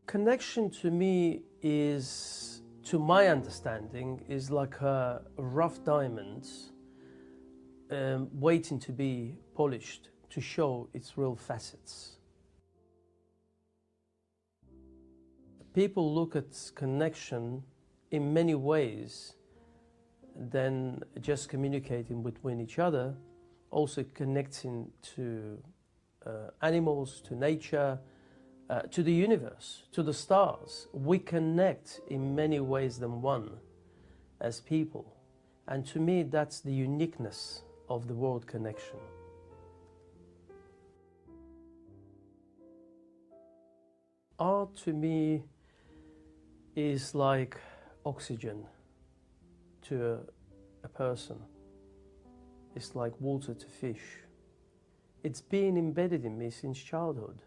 Connection to me is, to my understanding, is like a rough diamond waiting to be polished to show its real facets. People look at connection in many ways than just communicating between each other, also connecting to animals, to nature, to the universe, to the stars. We connect in many ways than one as people. And to me, that's the uniqueness of the word connection. Art to me is like oxygen to a person. It's like water to fish. It's been embedded in me since childhood.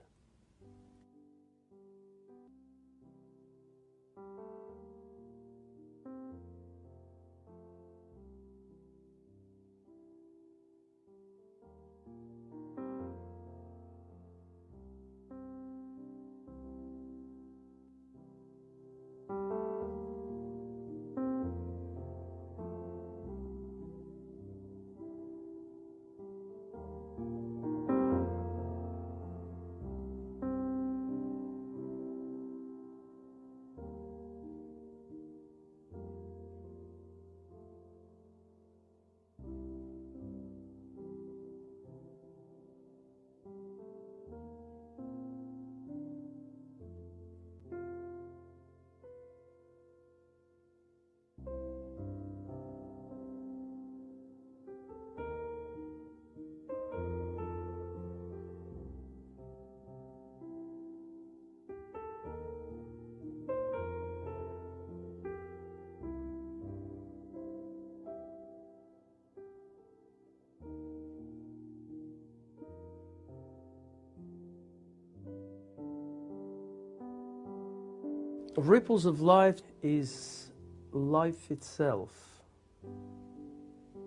Ripples of life is life itself.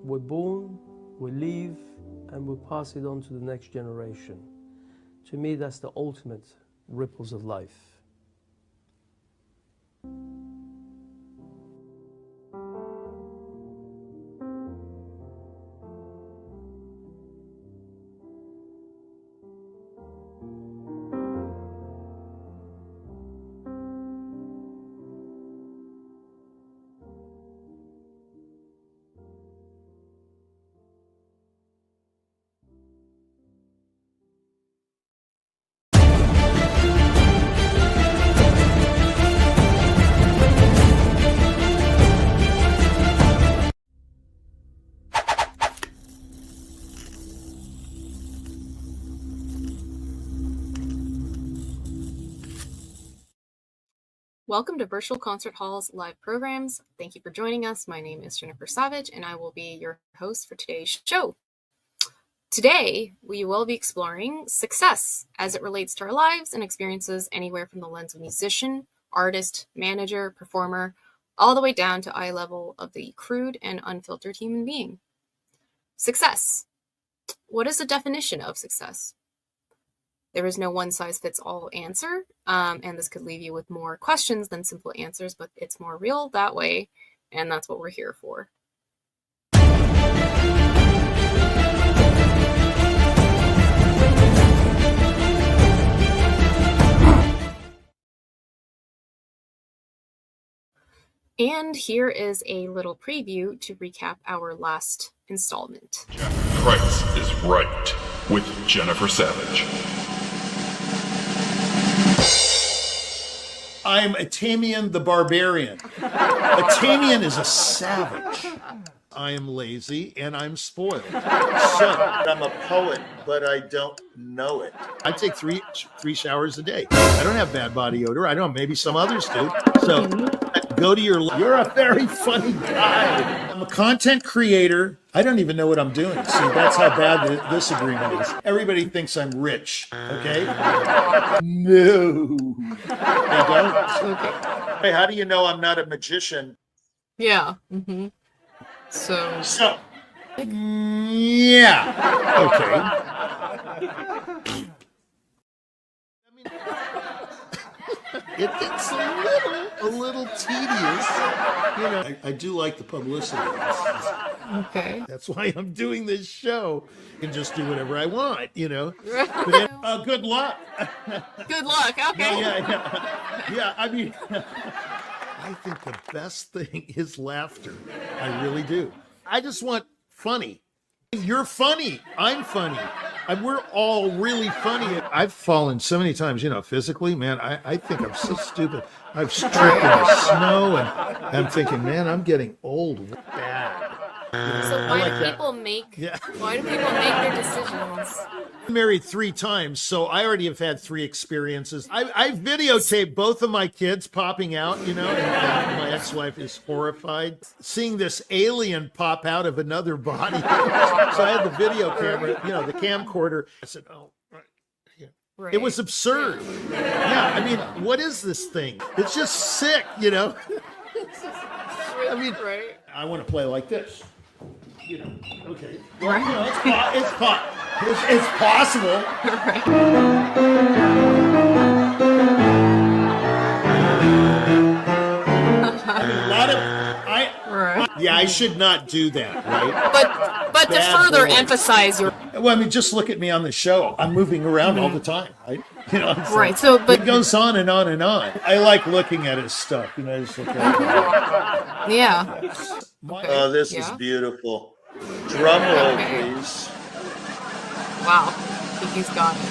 We're born, we live, and we pass it on to the next generation. To me, that's the ultimate ripples of life. Welcome to Virtual Concert Hall's live programs. Thank you for joining us. My name is Jennifer Savage, and I will be your host for today's show. Today, we will be exploring success as it relates to our lives and experiences anywhere from the lens of musician, artist, manager, performer, all the way down to eye level of the crude and unfiltered human being. Success. What is the definition of success? There is no one-size-fits-all answer, and this could leave you with more questions than simple answers, but it's more real that way, and that's what we're here for. And here is a little preview to recap our last installment. Price is Right with Jennifer Savage. I'm Atamian the Barbarian. Atamian is a savage. I am lazy and I'm spoiled. So I'm a poet, but I don't know it. I take three showers a day. I don't have bad body odor. I know maybe some others do. So go to you're a very funny guy. I'm a content creator. I don't even know what I'm doing. See, that's how bad this agreement is. Everybody thinks I'm rich, okay? No, they don't. Okay. Hey, how do you know I'm not a magician? Yeah. Mm-hmm. So yeah. Okay. it gets a little tedious. You know, I do like the publicity. Okay. That's why I'm doing this show. I can just do whatever I want, you know. But then, good luck. Good luck. Okay. Yeah. I mean, I think the best thing is laughter. I really do. I just want funny. You're funny. I'm funny. We're all really funny. I've fallen so many times, you know, physically, man. I think I'm so stupid. I've tripped in the snow, and I'm thinking, man, I'm getting old bad. So why do people make their decisions? I'm married 3 times, so I already have had 3 experiences. I've videotaped both of my kids popping out, you know, and my ex-wife is horrified seeing this alien pop out of another body. So I had the video camera, you know, the camcorder. I said, oh, right. Yeah. Right. It was absurd. Yeah, I mean, what is this thing? It's just sick, you know. I mean, I want to play like this. You know, okay. Well, you know, it's possible. I should not do that, right? But to further emphasize your. Well, I mean, just look at me on the show. I'm moving around all the time, right? You know, right. So, but it goes on and on and on. I like looking at his stuff. You know, just look at it. Yeah. Oh, this is beautiful. Drum roll, please. Wow. I think he's got it.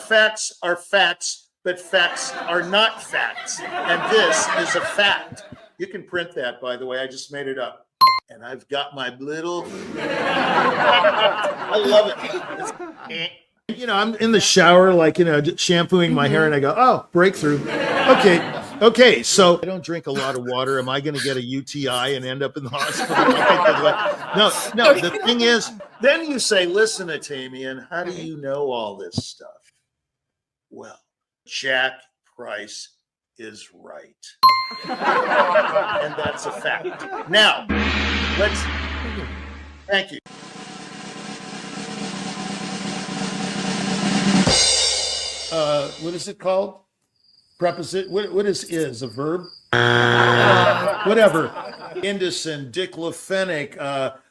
Facts are facts, but facts are not facts. And this is a fact. You can print that, by the way. I just made it up. And I've got my little... I love it. You know, I'm in the shower, like, you know, shampooing my hair, and I go, oh, breakthrough. Okay, so I don't drink a lot of water. Am I going to get a UTI and end up in the hospital? No, the thing is, then you say, listen, Atamian, how do you know all this stuff? Well, Jack Price is right. And that's a fact. Now, thank you. What is it called? Preposition. What is a verb? Whatever. Indocin, diclofenac,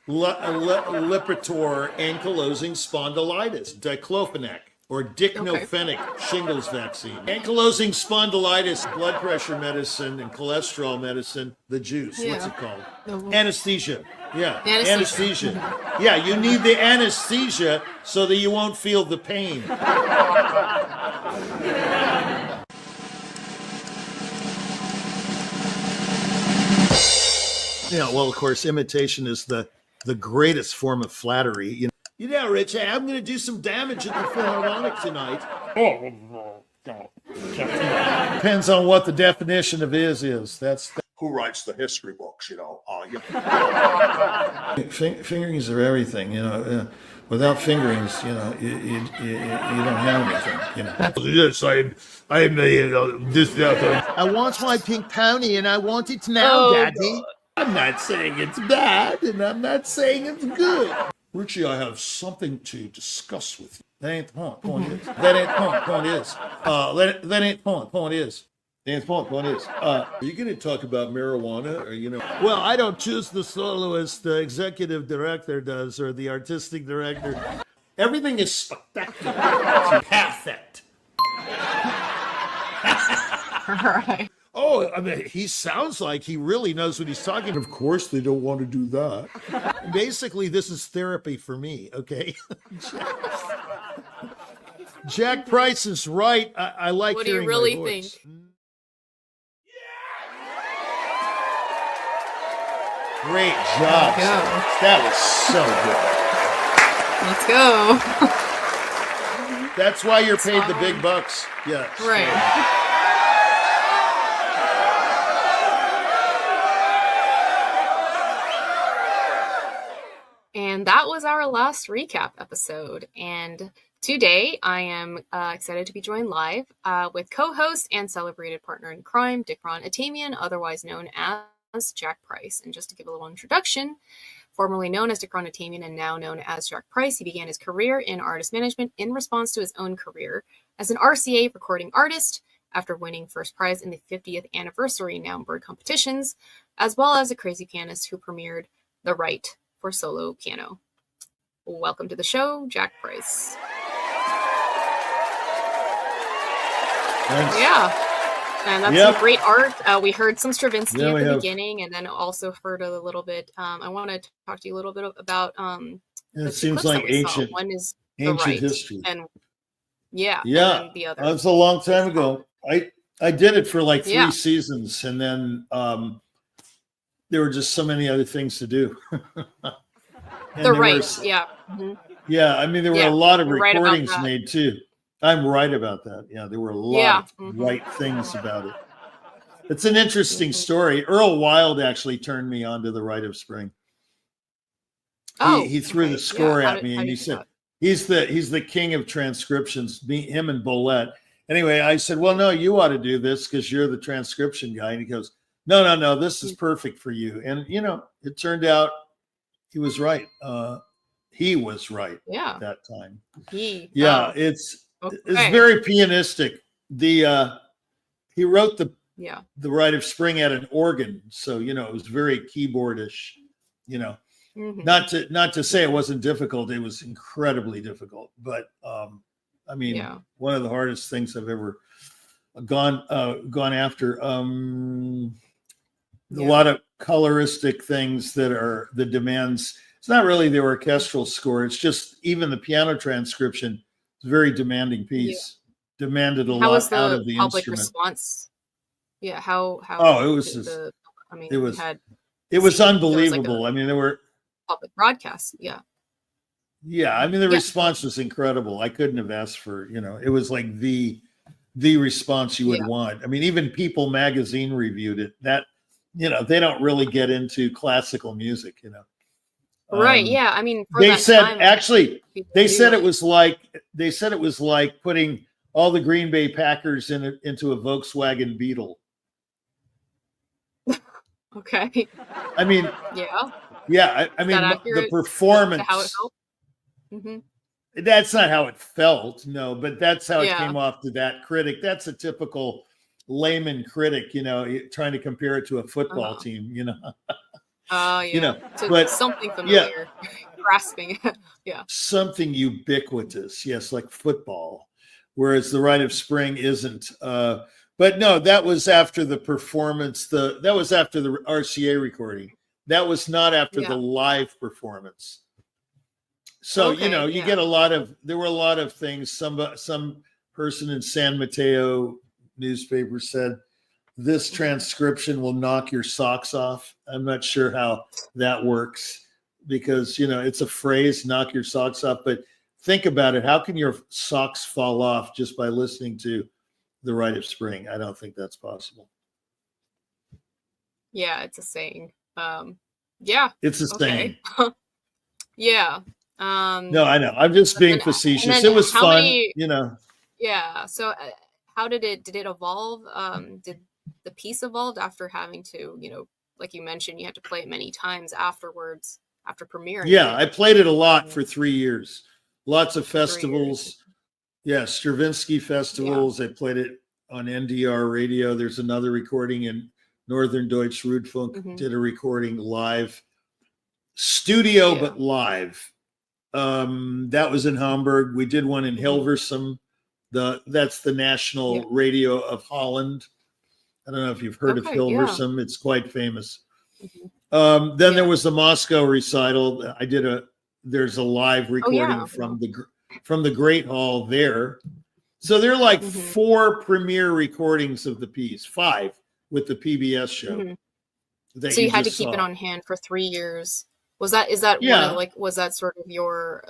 Lipitor, ankylosing spondylitis, diclofenac, or diclofenac shingles vaccine. Ankylosing spondylitis, blood pressure medicine, and cholesterol medicine. The juice. Yeah. What's it called? Anesthesia. Yeah, anesthesia. Yeah, you need the anesthesia so that you won't feel the pain. Yeah, well, of course, imitation is the greatest form of flattery. You know, Rich, I'm going to do some damage at the Philharmonic tonight. Depends on what the definition of is. That's who writes the history books, you know. Fingerings are everything, you know. Without fingerings, you know, you don't have anything, you know. Yes, I'm this. I want my pink pony, and I want it now, Daddy. God. I'm not saying it's bad, and I'm not saying it's good. Richie, I have something to discuss with you. That ain't the point. Point is. That ain't the point. Point is. That ain't the point. Point is. The point is. Are you going to talk about marijuana, or you know? Well, I don't choose the soloist. The executive director does, or the artistic director. Everything is spectacular. It's perfect. Right. Oh, I mean, he sounds like he really knows what he's talking about. Of course, they don't want to do that. Basically, this is therapy for me, okay? Jack Price is right. I like hearing my voice. What do you really think? Great job. That was so good. Let's go. That's why you're paid the big bucks. Yeah. Right. And that was our last recap episode. And today I am excited to be joined live with co-host and celebrated partner in crime, Dick Ron Atamian, otherwise known as Jack Price. And just to give a little introduction, formerly known as Decron Atamian and now known as Jack Price, he began his career in artist management in response to his own career as an RCA recording artist after winning first prize in the 50th anniversary Naumburg competitions, as well as a crazy pianist who premiered The Right for solo piano. Welcome to the show, Jack Price. Thanks. Yeah. And that's some great art. We heard some Stravinsky at the beginning, and then also heard a little bit. I want to talk to you a little bit about. It seems like ancient. One is ancient history, and yeah. And the other. That was a long time ago. I did it for like 3 seasons, and then there were just so many other things to do. Yeah. I mean, there were a lot of recordings made too. I'm right about that. Yeah, there were a lot of right things about it. It's an interesting story. Earl Wilde actually turned me on to The Rite of Spring. He threw the score at me, and he said he's the king of transcriptions. Him and Bolette. Anyway, I said, well, no, you ought to do this because you're the transcription guy. And he goes, no, this is perfect for you. And it turned out he was right. He was right at that time. It's very pianistic. He wrote the Rite of Spring at an organ, so it was very keyboardish. Not to say it wasn't difficult; it was incredibly difficult. But I mean, one of the hardest things I've ever gone after. A lot of coloristic things that are the demands. It's not really the orchestral score; it's just even the piano transcription. Very demanding piece. Demanded a lot out of the public instrument. Response? Yeah, how? Oh, it was. It was unbelievable. I mean, there were public broadcasts. Yeah. Yeah, I mean, the response was incredible. I couldn't have asked for. It was like the response you would want. I mean, even People Magazine reviewed it. That they don't really get into classical music. Right. Yeah. I mean, they said it was like putting all the Green Bay Packers into a Volkswagen Beetle. Okay. I mean, yeah. I mean, the performance. How it felt? Mm-hmm. That's not how it felt. No, but that's how it came off to that critic. That's a typical layman critic. Trying to compare it to a football team. But something familiar, grasping, something ubiquitous, like football. Whereas the Rite of Spring isn't. But no, that was after the performance. That was after the RCA recording. That was not after the live performance. So you get there were a lot of things. Some person in San Mateo newspaper said, this transcription will knock your socks off. I'm not sure how that works because, it's a phrase, knock your socks off. But think about it. How can your socks fall off just by listening to The Rite of Spring? I don't think that's possible. Yeah, it's a saying. It's a saying. Yeah. No, I know. I'm just being facetious. It was fun, Yeah. So how did it evolve? Did the piece evolved after having to, like you mentioned, you had to play it many times afterwards, after premiering? Yeah, I played it a lot for 3 years. Lots of festivals. Yeah, Stravinsky festivals. I played it on NDR radio. There's another recording in Northern Deutsch Rundfunk. Did a recording live. Studio, but live. That was in Hamburg. We did one in Hilversum. That's the national radio of Holland. I don't know if you've heard of Hilversum. It's quite famous. Then there was the Moscow recital. There's a live recording from the Great Hall there. So there are like 4 premiere recordings of the piece, 5 with the PBS show. So you had to keep it on hand for 3 years. Was that was that sort of your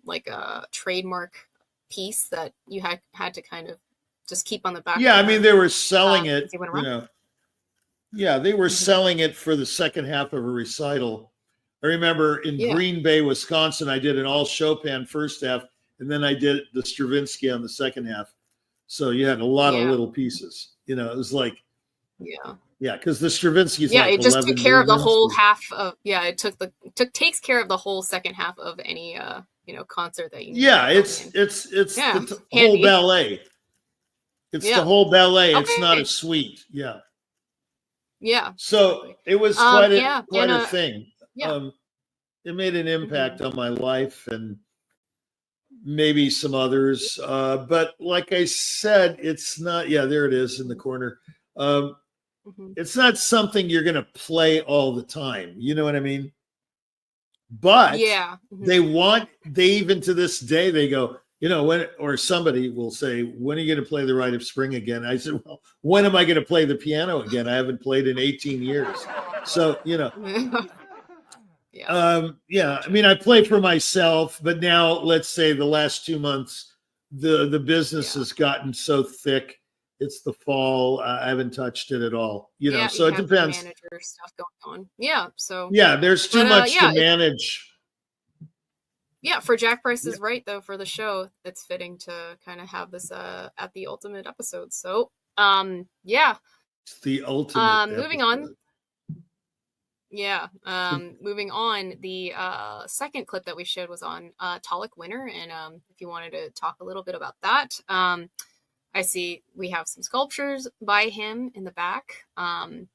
like a trademark piece that you had to kind of just keep on the back? Yeah, I mean, they were selling it, they were selling it for the second half of a recital. I remember in Green Bay, Wisconsin, I did an all Chopin first half, and then I did the Stravinsky on the second half. So you had a lot of little pieces. It was like, Yeah, because the Stravinsky's Yeah, like it just 11 took care of the movements. whole half of. Yeah, it takes care of the whole second half of any concert that you need. Yeah, to film it's in. the whole handy. ballet. It's Yeah. the whole ballet. It's Okay. not a suite. Yeah. Yeah. So exactly. it was quite a thing. Yeah. It made an impact on my life and maybe some others. But like I said, it's not. Yeah, there it is in the corner. It's not something you're going to play all the time. You know what I mean? But Yeah. they even to this day, they go, or somebody will say, when are you going to play the Rite of Spring again? I said, well, when am I going to play the piano again? I haven't played in 18 years. So, Yeah. I mean, I play for myself, but now let's say the last 2 months, the business has gotten so thick. It's the fall. I haven't touched it at all. So it depends. Manager stuff going on. Yeah. So yeah, there's too much to manage. Yeah, for Jack Price is Right though, for the show, it's fitting to kind of have this at the ultimate episode. So yeah. It's the ultimate. Moving on. Yeah. Moving on, the second clip that we showed was on Talik Winter, and if you wanted to talk a little bit about that, I see we have some sculptures by him in the back.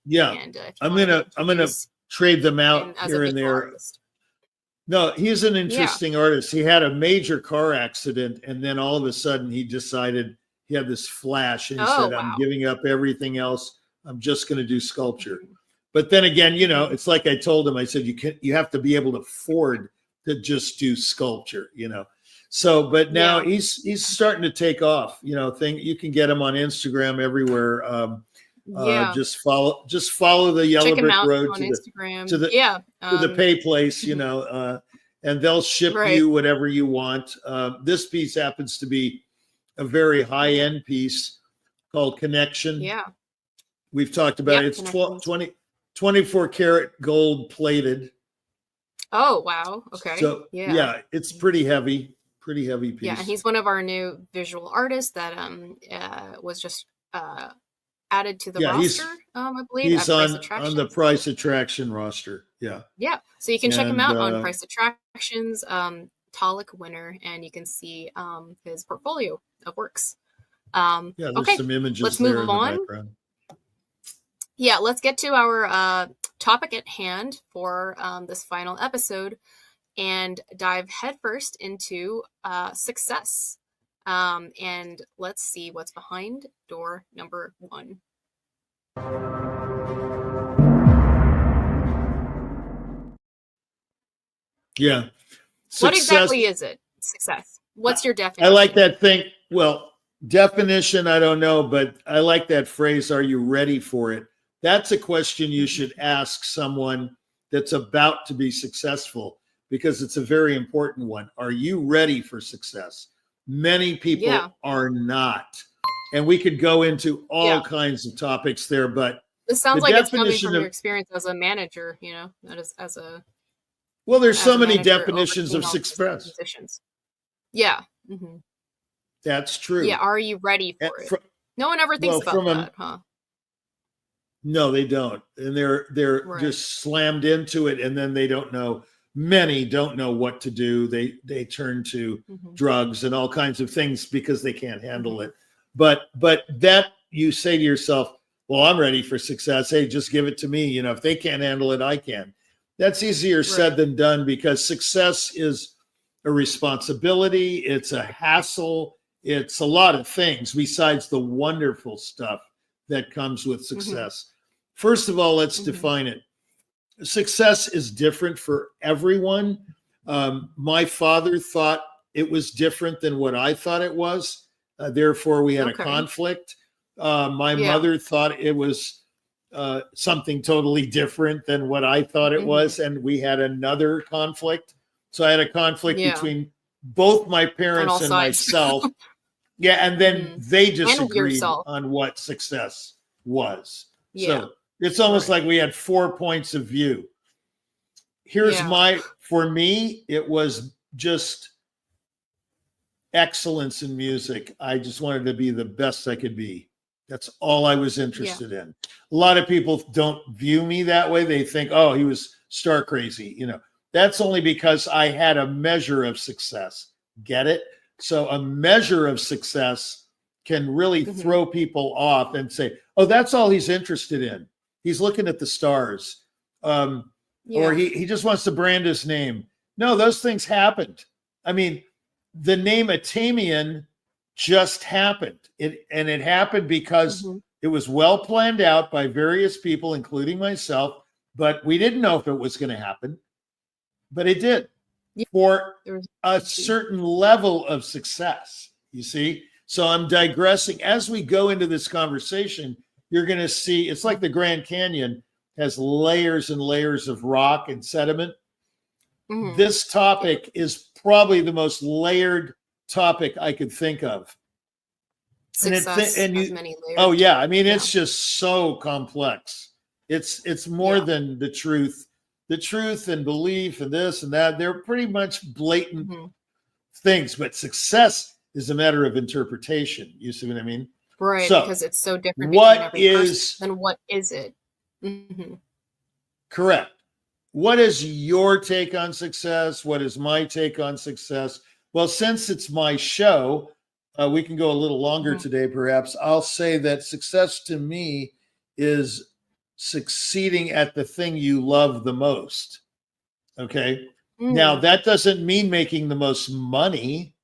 Yeah, and I'm gonna trade them out here and there. Artist. No, he's an interesting artist. He had a major car accident, and then all of a sudden he decided he had this flash, and he said, "I'm giving up everything else. I'm just going to do sculpture." But then again, it's like I told him. I said, you have to be able to afford to just do sculpture, So, but now he's starting to take off. You can get him on Instagram everywhere. Just follow the Yellow Brick Road to the pay place, and they'll ship you whatever you want. This piece happens to be a very high end piece called Connection. Yeah, we've talked about it. It's 24 karat gold plated. Oh wow! Okay. So it's pretty heavy piece. Yeah, and he's one of our new visual artists that was just added to the roster. I believe he's on the Price Attraction roster. Yeah. Yeah. So you can check him out on Price Attractions, Talik Winter, and you can see his portfolio of works. There's some images. Let's there move in on. The background. Yeah, let's get to our topic at hand for this final episode and dive headfirst into success. And let's see what's behind door number 1. Yeah. Success. What exactly is it? Success. What's your definition? I like that thing. Well, definition, I don't know, but I like that phrase, are you ready for it? That's a question you should ask someone that's about to be successful, because it's a very important one. Are you ready for success? Many people are not. And we could go into all kinds of topics there, but this sounds like it's coming from your experience as a manager, that is as a well, there's so many definitions of success. Yeah. Mm-hmm. That's true. Yeah. Are you ready for it? No one ever thinks about that, huh? No, they don't. And they're just slammed into it, and then they don't know. Many don't know what to do. They turn to drugs and all kinds of things because they can't handle it. But that you say to yourself, well, I'm ready for success. Hey, just give it to me. If they can't handle it, I can. That's easier said than done, because success is a responsibility. It's a hassle. It's a lot of things besides the wonderful stuff that comes with success. First of all, let's define it. Success is different for everyone. My father thought it was different than what I thought it was. Therefore, we had a conflict. My mother thought it was something totally different than what I thought it was. And we had another conflict. So I had a conflict between both my parents and myself. And then they disagreed on what success was. So it's almost like we had 4 points of view. Here's for me, it was just excellence in music. I just wanted to be the best I could be. That's all I was interested in. A lot of people don't view me that way. They think, oh, he was star crazy. You know, that's only because I had a measure of success. Get it? So a measure of success can really throw people off and say, oh, that's all he's interested in. He's looking at the stars. Or he just wants to brand his name. No, those things happened. I mean, the name Atamian just happened. It happened because it was well planned out by various people, including myself, but we didn't know if it was going to happen, but it did for a certain level of success, you see? So I'm digressing. As we go into this conversation, you're going to see, it's like the Grand Canyon has layers and layers of rock and sediment. This topic is probably the most layered topic I could think of. Success has many layers. Oh yeah, I mean it's just so complex. It's more than the truth and belief and this and that. They're pretty much blatant things, but success is a matter of interpretation. You see what I mean? Right, so, because it's so different. What is and what is it? Correct. What is your take on success? What is my take on success? Well, since it's my show, we can go a little longer today, perhaps. I'll say that success to me is succeeding at the thing you love the most. Okay. Now, that doesn't mean making the most money.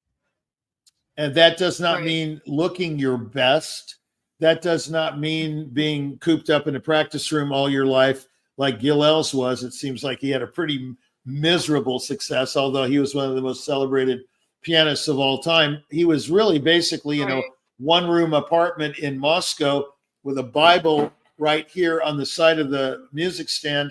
And that does not mean looking your best. That does not mean being cooped up in a practice room all your life like Gil Els was. It seems like he had a pretty miserable success, although he was one of the most celebrated pianists of all time. He was really basically in a one-room apartment in Moscow with a Bible right here on the side of the music stand,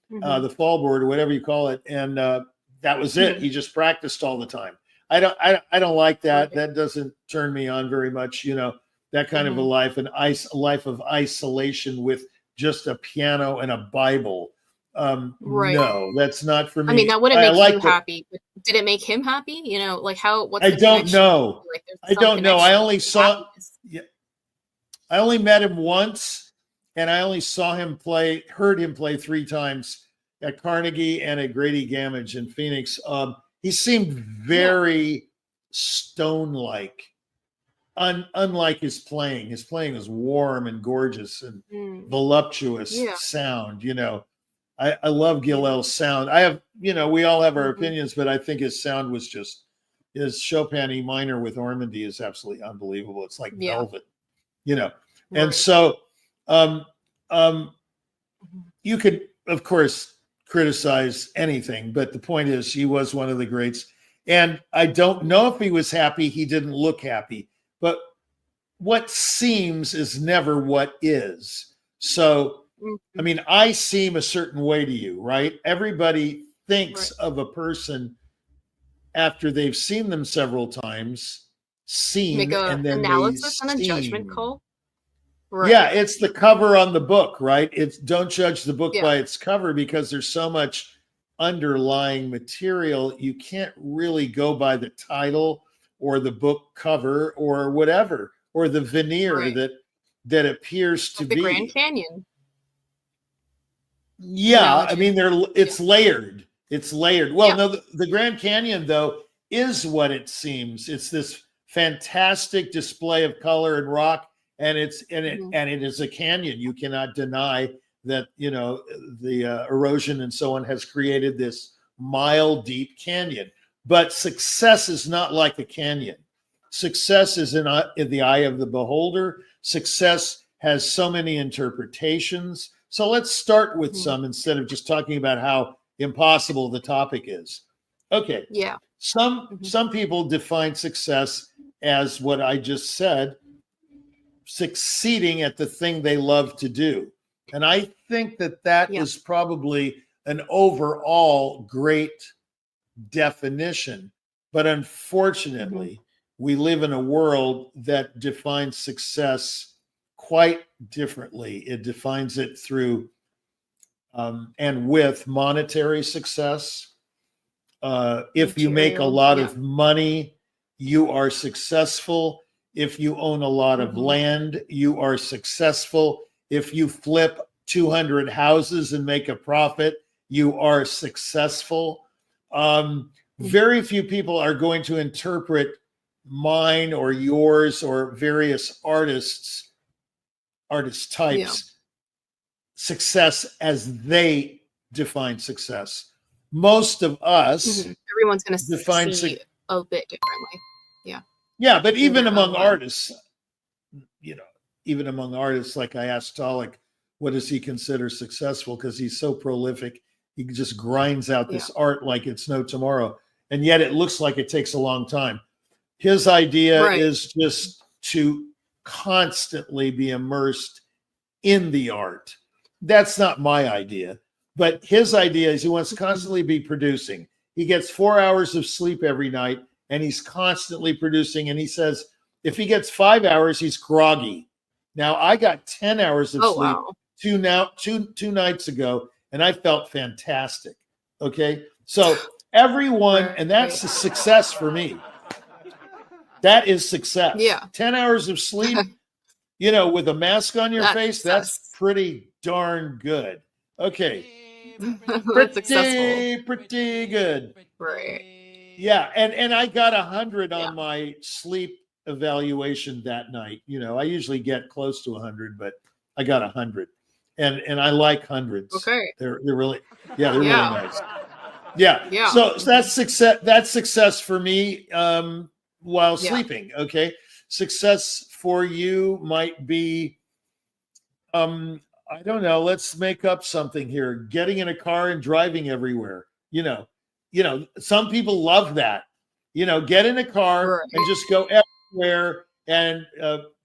the fallboard or whatever you call it, and that was it. He just practiced all the time. I don't like that. That doesn't turn me on very much. You know, that kind of a life, a life of isolation with just a piano and a Bible. No, that's not for me. I mean, that wouldn't make you happy. But did it make him happy? You know, like how? What's I don't know. Like, I don't know. I only saw. I only met him once, and I only saw him play. Heard him play 3 times at Carnegie and at Grady Gamage in Phoenix. He seemed very stone-like. Unlike his playing is warm and gorgeous and voluptuous sound. You know, I love Gil Els' sound. I have, you know, we all have our opinions, but I think his sound was just his Chopin E minor with Ormandy is absolutely unbelievable. It's like velvet, you know. And so, you could, of course, criticize anything, but the point is, he was one of the greats. And I don't know if he was happy. He didn't look happy. But what seems is never what is. So, I mean, I seem a certain way to you, right? Everybody thinks of a person after they've seen them several times, make an analysis and a judgment call. Right. Yeah, it's the cover on the book, right? It's don't judge the book by its cover because there's so much underlying material. You can't really go by the title or the book cover or whatever, or the veneer that appears to be. The Grand Canyon. Yeah, I mean, it's layered. It's layered. Well, no, the Grand Canyon, though, is what it seems. It's this fantastic display of color and rock, and it is a canyon. You cannot deny that, you know, the erosion and so on has created this mile deep canyon. But success is not like a canyon. Success is in the eye of the beholder. Success has so many interpretations. So let's start with some instead of just talking about how impossible the topic is. Okay. Yeah. Some people define success as what I just said, succeeding at the thing they love to do. And I think that is probably an overall great definition. But unfortunately, we live in a world that defines success quite differently. It defines it through and with monetary success. If you make a lot of money, you are successful. If you own a lot of land, you are successful. If you flip 200 houses and make a profit, you are successful. Very few people are going to interpret mine or yours or various artist types success as they define success. Most of us everyone's going to see a bit differently. Yeah, but even among artists, even among artists, like I asked Talik, what does he consider successful? Because he's so prolific, he just grinds out this art like it's no tomorrow, and yet it looks like it takes a long time. His idea is just to constantly be immersed in the art. That's not my idea, but his idea is he wants to constantly be producing. He gets 4 hours of sleep every night, and he's constantly producing. And he says, if he gets 5 hours, he's groggy. Now, I got 10 hours of sleep two nights ago, and I felt fantastic. Okay. So everyone, and that's a success for me. That is success. 10 hours of sleep, with a mask on your face, that's pretty darn good. Okay. Pretty good. Right. Yeah, and I got 100 on my sleep evaluation that night. I usually get close to 100, but I got 100, and I like hundreds. Okay, they're really, they're really nice. Yeah. So that's success. That's success for me while sleeping. Okay, success for you might be, I don't know. Let's make up something here. Getting in a car and driving everywhere. Some people love that. Get in a car and just go everywhere and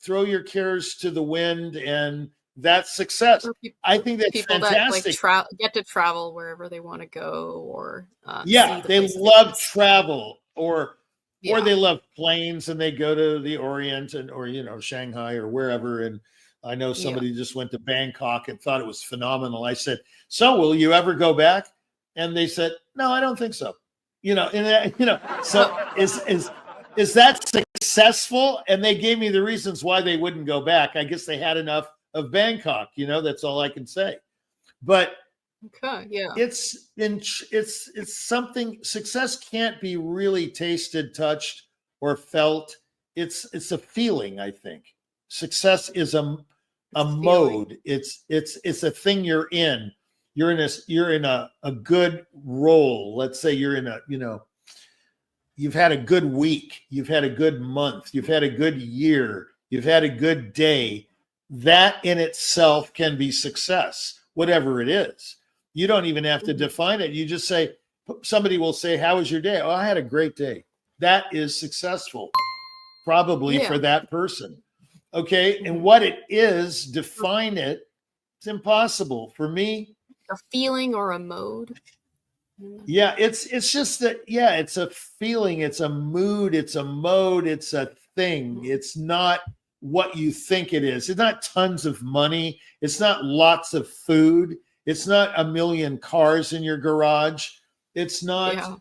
throw your cares to the wind, and that's success. I think that's people fantastic. That get to travel wherever they want to go, or they love travel, or they love planes and they go to the Orient or Shanghai or wherever. And I know somebody just went to Bangkok and thought it was phenomenal. I said, "So will you ever go back?" And they said, "No, I don't think so." So is that successful? And they gave me the reasons why they wouldn't go back. I guess they had enough of Bangkok. That's all I can say. But it's something. Success can't be really tasted, touched, or felt. It's a feeling. I think success is a mode. It's a thing you're in. You're in a good role. Let's say you're in you've had a good week, you've had a good month, you've had a good year, you've had a good day. That in itself can be success, whatever it is. You don't even have to define it. You just say, somebody will say, "How was your day?" "Oh, I had a great day." That is successful, probably for that person. Okay. And what it is, define it. It's impossible for me. A feeling or a mode. Yeah, it's just that. Yeah, it's a feeling, it's a mood, it's a mode, it's a thing. It's not what you think it is. It's not tons of money. It's not lots of food. It's not a million cars in your garage. It's not.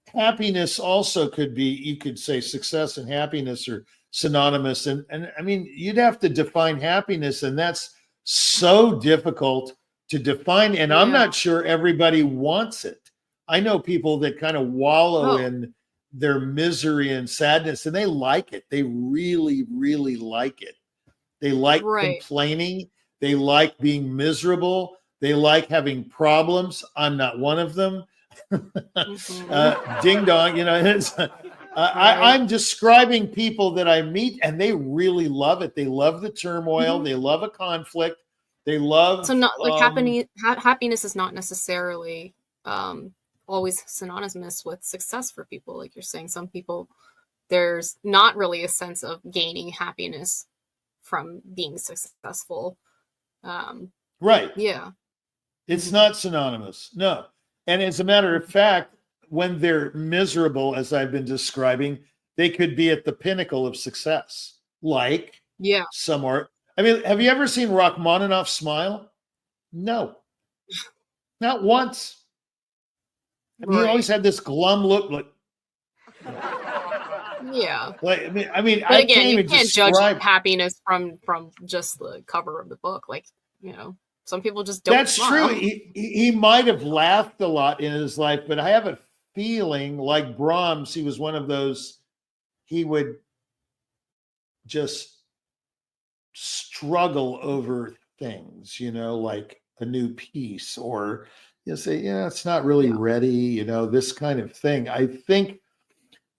Happiness also could be. You could say success and happiness are synonymous, and I mean, you'd have to define happiness, and that's so difficult to define, and I'm not sure everybody wants it. I know people that kind of wallow in their misery and sadness, and they like it. They really, really like it. They like complaining. They like being miserable. They like having problems. I'm not one of them. Ding dong, I'm describing people that I meet, and they really love it. They love the turmoil. They love a conflict. They love. So not like happiness is not necessarily always synonymous with success for people. Like you're saying, some people, there's not really a sense of gaining happiness from being successful. Right. Yeah. It's not synonymous. No. And as a matter of fact, when they're miserable, as I've been describing, they could be at the pinnacle of success. Like some art. I mean, have you ever seen Rachmaninoff smile? No. Not once. I mean, he always had this glum look. Like, Yeah. Like, But I again, can't you even can't judge describe. happiness from just the cover of the book. Like, some people just don't That's smile. true. He might have laughed a lot in his life, but I have a feeling like Brahms, he was one of those, he would just struggle over things, like a new piece, or say, yeah, it's not really ready, this kind of thing. I think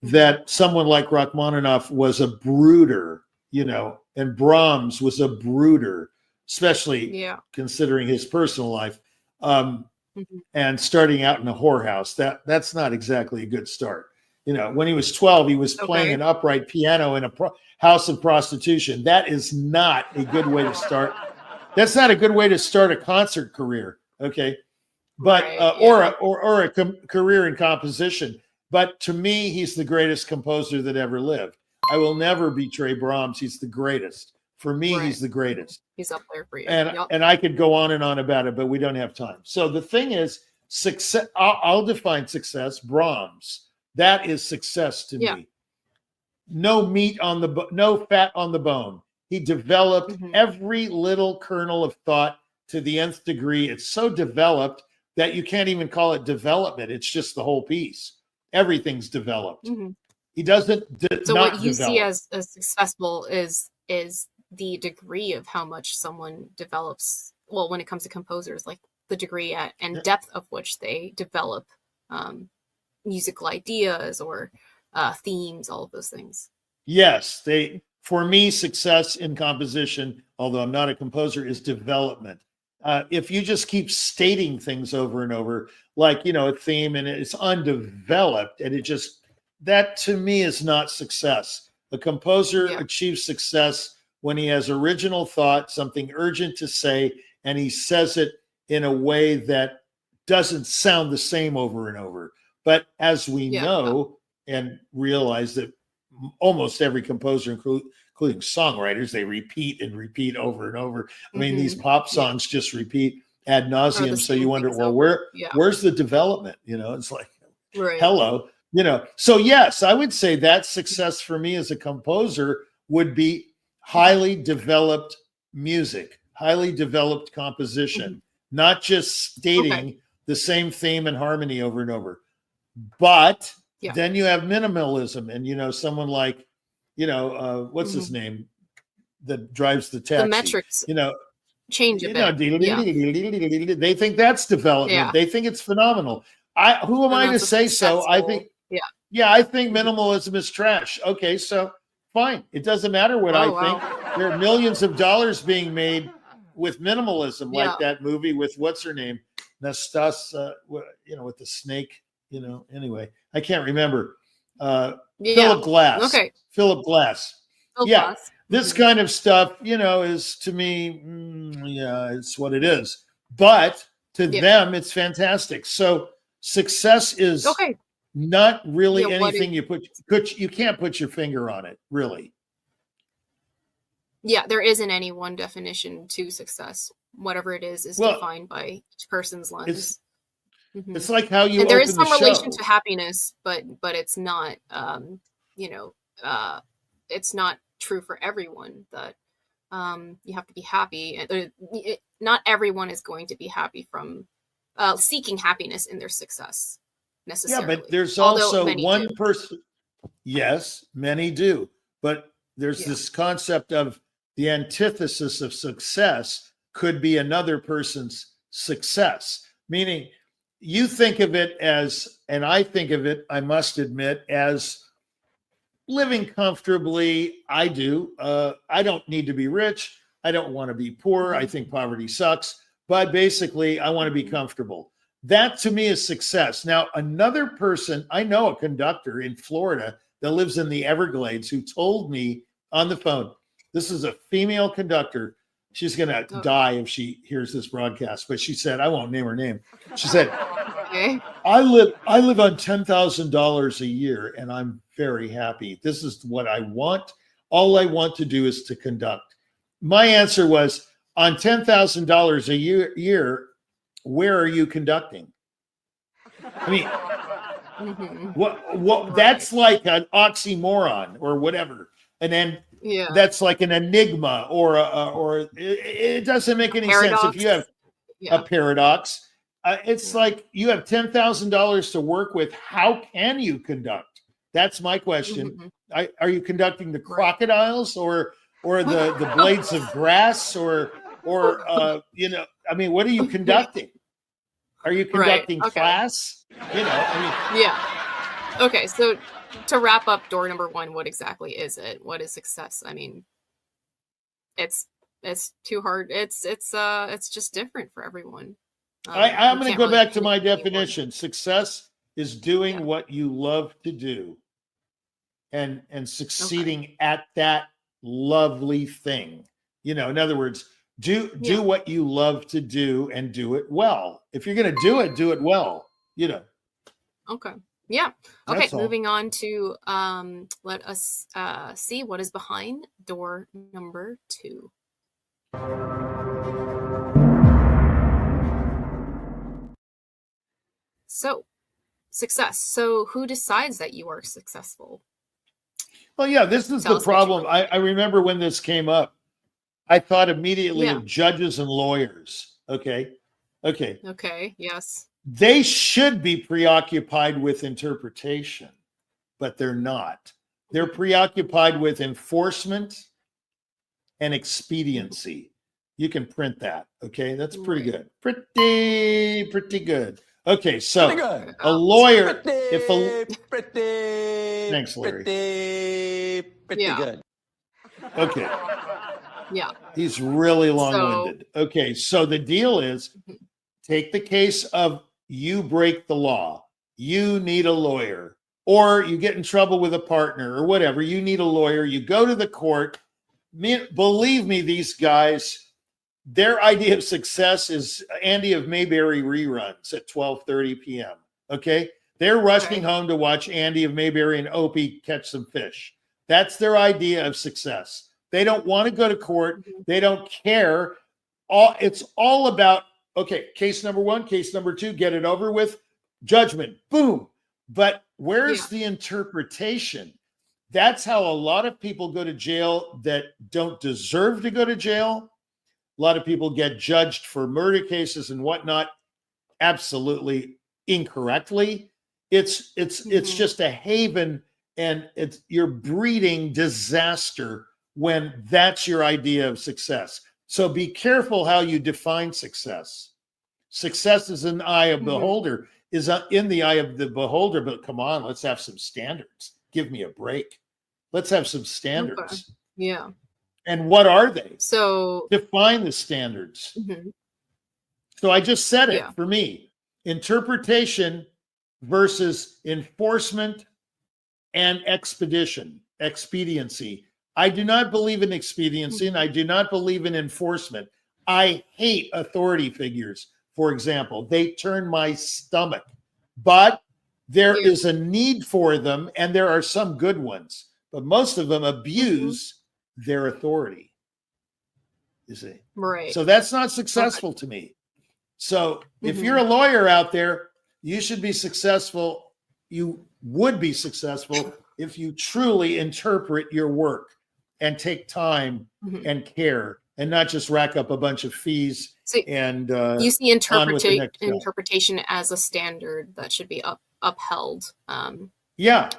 that someone like Rachmaninoff was a brooder, and Brahms was a brooder, especially considering his personal life, and starting out in a whorehouse. That's not exactly a good start. When he was 12, he was playing an upright piano in a house of prostitution. That is not a good way to start. That's not a good way to start a concert career. Okay. But, or a career in composition. But to me, he's the greatest composer that ever lived. I will never betray Brahms. He's the greatest. For me, he's the greatest. He's up there for you. And I could go on and on about it, but we don't have time. So the thing is, success. I'll define success. Brahms. That is success to me. No meat on no fat on the bone. He developed every little kernel of thought to the nth degree. It's so developed that you can't even call it development. It's just the whole piece. Everything's developed. He doesn't. So what you see as successful is the degree of how much someone develops. Well, when it comes to composers, like the degree and depth of which they develop musical ideas or themes, all of those things. Yes, for me, success in composition, although I'm not a composer, is development. If you just keep stating things over and over, like, a theme, and it's undeveloped, and that to me is not success. A composer achieves success when he has original thought, something urgent to say, and he says it in a way that doesn't sound the same over and over. But as we know and realize that almost every composer, including songwriters, they repeat and repeat over and over. I mean, these pop songs just repeat ad nauseum. So you wonder, well, where's the development? It's like, hello, So yes, I would say that success for me as a composer would be highly developed music, highly developed composition, not just stating the same theme and harmony over and over. But then you have minimalism, and someone like, what's his name that drives the taxi? The metrics, change a bit. They think that's development. They think it's phenomenal. Who am I to say so? I think, I think minimalism is trash. Okay, so fine. It doesn't matter what I think. There are millions of dollars being made with minimalism, like that movie with what's her name, Anastasia, with the snake. Anyway, I can't remember. Philip Glass. Okay. Philip Glass. Glass. This kind of stuff, is to me, it's what it is. But to them, it's fantastic. So success is not really anything you can't put your finger on it, really. Yeah, there isn't any one definition to success. Whatever it is defined by each person's lens. It's like how you. And there is some relation to happiness, but it's not. It's not true for everyone that you have to be happy. Not everyone is going to be happy from seeking happiness in their success necessarily. Yeah, but there's also one person. Yes, many do, but there's this concept of the antithesis of success could be another person's success, meaning. You think of it as, and I think of it, I must admit, as living comfortably. I do. I don't need to be rich. I don't want to be poor. I think poverty sucks. But basically, I want to be comfortable. That to me is success. Now, another person, I know a conductor in Florida that lives in the Everglades who told me on the phone, this is a female conductor. She's going to die if she hears this broadcast, but she said, I won't name her name. She said, I live on $10,000 a year and I'm very happy. This is what I want. All I want to do is to conduct. My answer was, on $10,000 a year, where are you conducting? I mean, What that's like an oxymoron or whatever. And then that's like an enigma or it doesn't make any sense if you have a paradox. It's like you have $10,000 to work with. How can you conduct? That's my question. Are you conducting the crocodiles or the blades of grass or you know, I mean, what are you conducting? Are you conducting class? You know, I mean, yeah. Okay, so to wrap up door number 1, what exactly is it? What is success? I mean, it's too hard. It's just different for everyone. I'm going to go back to my definition. Success is doing what you love to do and succeeding at that lovely thing. You know, in other words, do what you love to do and do it well. If you're going to do it well, you know. Okay. Yeah. Okay. Moving on to let us see what is behind door number 2. So, success. So, who decides that you are successful? Well, yeah, this is the problem. I remember when this came up, I thought immediately of judges and lawyers. Okay. Yes. They should be preoccupied with interpretation, but they're not. They're preoccupied with enforcement and expediency. You can print that. Okay. That's pretty good. Pretty good. Okay. So a lawyer, thanks, Larry. Pretty good. Okay. Yeah. He's really long-winded. Okay. So the deal is, take the case of you break the law. You need a lawyer, or you get in trouble with a partner or whatever. You need a lawyer. You go to the court. Believe me, these guys, their idea of success is Andy of Mayberry reruns at 12:30 p.m. Okay. They're rushing home to watch Andy of Mayberry and Opie catch some fish. That's their idea of success. They don't want to go to court. They don't care. It's all about, okay, case number 1, case number 2, get it over with, judgment, boom. But where's the interpretation? That's how a lot of people go to jail that don't deserve to go to jail. A lot of people get judged for murder cases and whatnot absolutely incorrectly. It's just a haven, and you're breeding disaster when that's your idea of success. So be careful how you define success. Success is in the eye of the beholder, is in the eye of the beholder, but come on, let's have some standards. Give me a break. Let's have some standards. Okay. Yeah. And what are they? So define the standards. So I just said it for me. Interpretation versus enforcement and expediency. I do not believe in expediency, and I do not believe in enforcement. I hate authority figures, for example. They turn my stomach. But there is a need for them, and there are some good ones. But most of them abuse their authority. You see? Right. So that's not successful to me. So if you're a lawyer out there, you should be successful. You would be successful if you truly interpret your work and take time and care, and not just rack up a bunch of fees. So and you see interpretation as a standard that should be upheld. Yeah.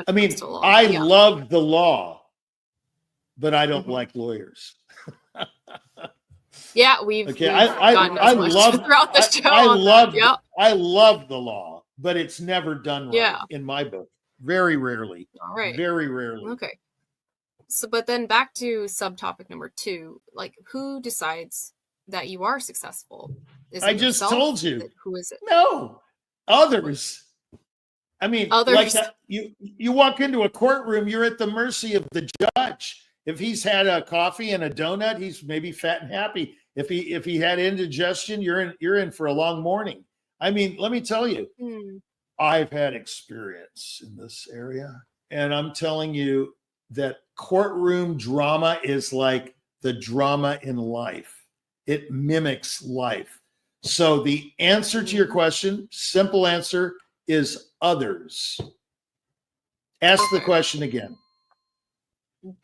I mean, I love the law, but I don't like lawyers. Yeah, we've I love throughout the show. I love the law, but it's never done right in my book. Very rarely. All right. Very rarely. Okay. So, but then back to subtopic number 2, like, who decides that you are successful? Is it I just yourself? told you. Who is it? No, others. I mean, others. Like you walk into a courtroom, you're at the mercy of the judge. If he's had a coffee and a donut, he's maybe fat and happy. If he had indigestion, you're in for a long morning. I mean, let me tell you, I've had experience in this area, and I'm telling you that courtroom drama is like the drama in life. It mimics life. So the answer to your question, simple answer, is others? Ask the question again.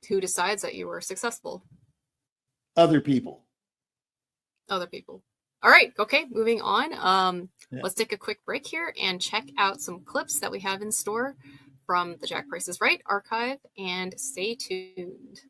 Who decides that you were successful? Other people. Other people. All right. Okay. Moving on. Yeah. Let's take a quick break here and check out some clips that we have in store from the Jack Price is Right archive, and stay tuned.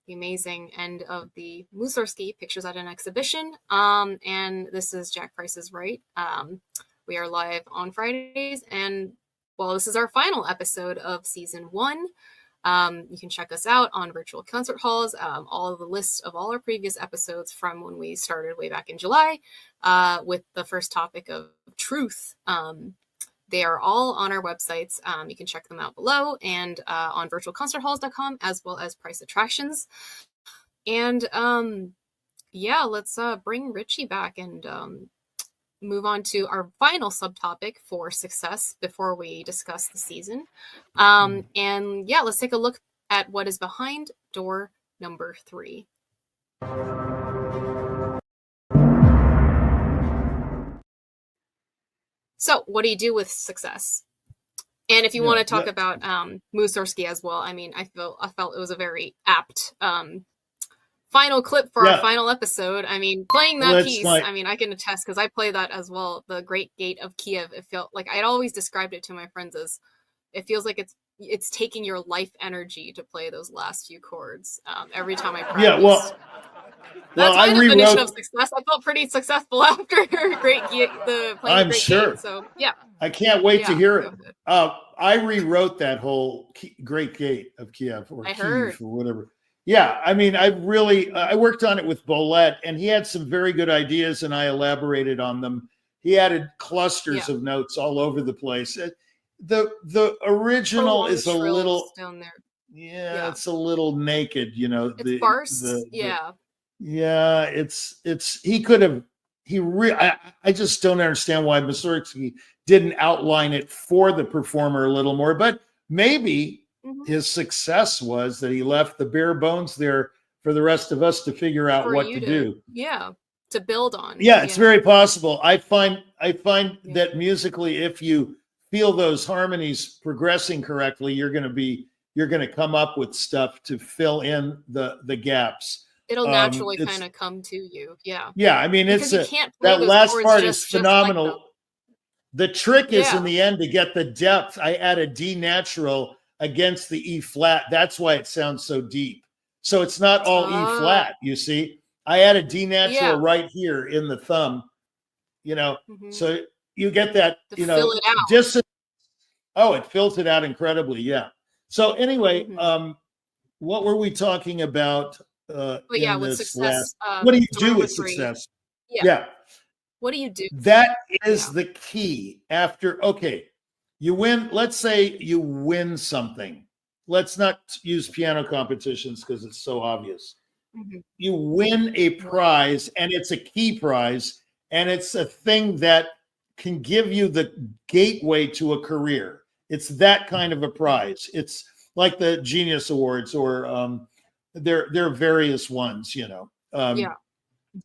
The amazing end of the Mussorgsky Pictures at an Exhibition. And this is Jack Price is Right. We are live on Fridays, and well, this is our final episode of season 1. You can check us out on virtual concert halls. All of the lists of all our previous episodes from when we started way back in July, with the first topic of truth. They are all on our websites. You can check them out below, and on virtualconcerthalls.com, as well as Price Attractions. And yeah, let's bring Richie back and move on to our final subtopic for success before we discuss the season. And yeah, let's take a look at what is behind door number 3. So what do you do with success? And if you want to talk about Mussorgsky as well, I mean, I felt it was a very apt final clip for our final episode. I mean, playing that piece, I mean, I can attest because I play that as well. The Great Gate of Kiev. It felt like I'd always described it to my friends as it feels like it's taking your life energy to play those last few chords every time I practice. Yeah, that's my definition of success. I felt pretty successful after Great Gate. I'm sure. Gate, so yeah, I can't wait to hear it. I rewrote that whole Great Gate of Kiev or Kiev or whatever. Yeah, I mean, I worked on it with Bolette, and he had some very good ideas, and I elaborated on them. He added clusters of notes all over the place. The original is a little down there. Yeah, it's a little naked, you know. It's sparse. Yeah, it's he could have. I just don't understand why Mussorgsky didn't outline it for the performer a little more, but maybe his success was that he left the bare bones there for the rest of us to figure out what to do. Yeah, to build on. Yeah, it's very possible. I find that musically, if you feel those harmonies progressing correctly, you're going to be you're going to come up with stuff to fill in the gaps. It'll naturally kind of come to you. Yeah. Yeah. I mean, Because it's you can't play that those last chords part is just like phenomenal. them. The trick is Yeah. in the end to get the depth. I add a D natural against the E flat. That's why it sounds so deep. So it's not all E flat, you see. I add a D natural right here in the thumb, you know. So you get that, you know, fill it out. distance. Oh, it fills it out incredibly. Yeah. So anyway, what were we talking about But in yeah, with this success. last? What do you do with dormitory. success? Yeah. What do you do? That is the key. After, okay, you win. Let's say you win something. Let's not use piano competitions because it's so obvious. You win a prize, and it's a key prize, and it's a thing that can give you the gateway to a career. It's that kind of a prize. It's like the Genius Awards, or there are various ones, you know.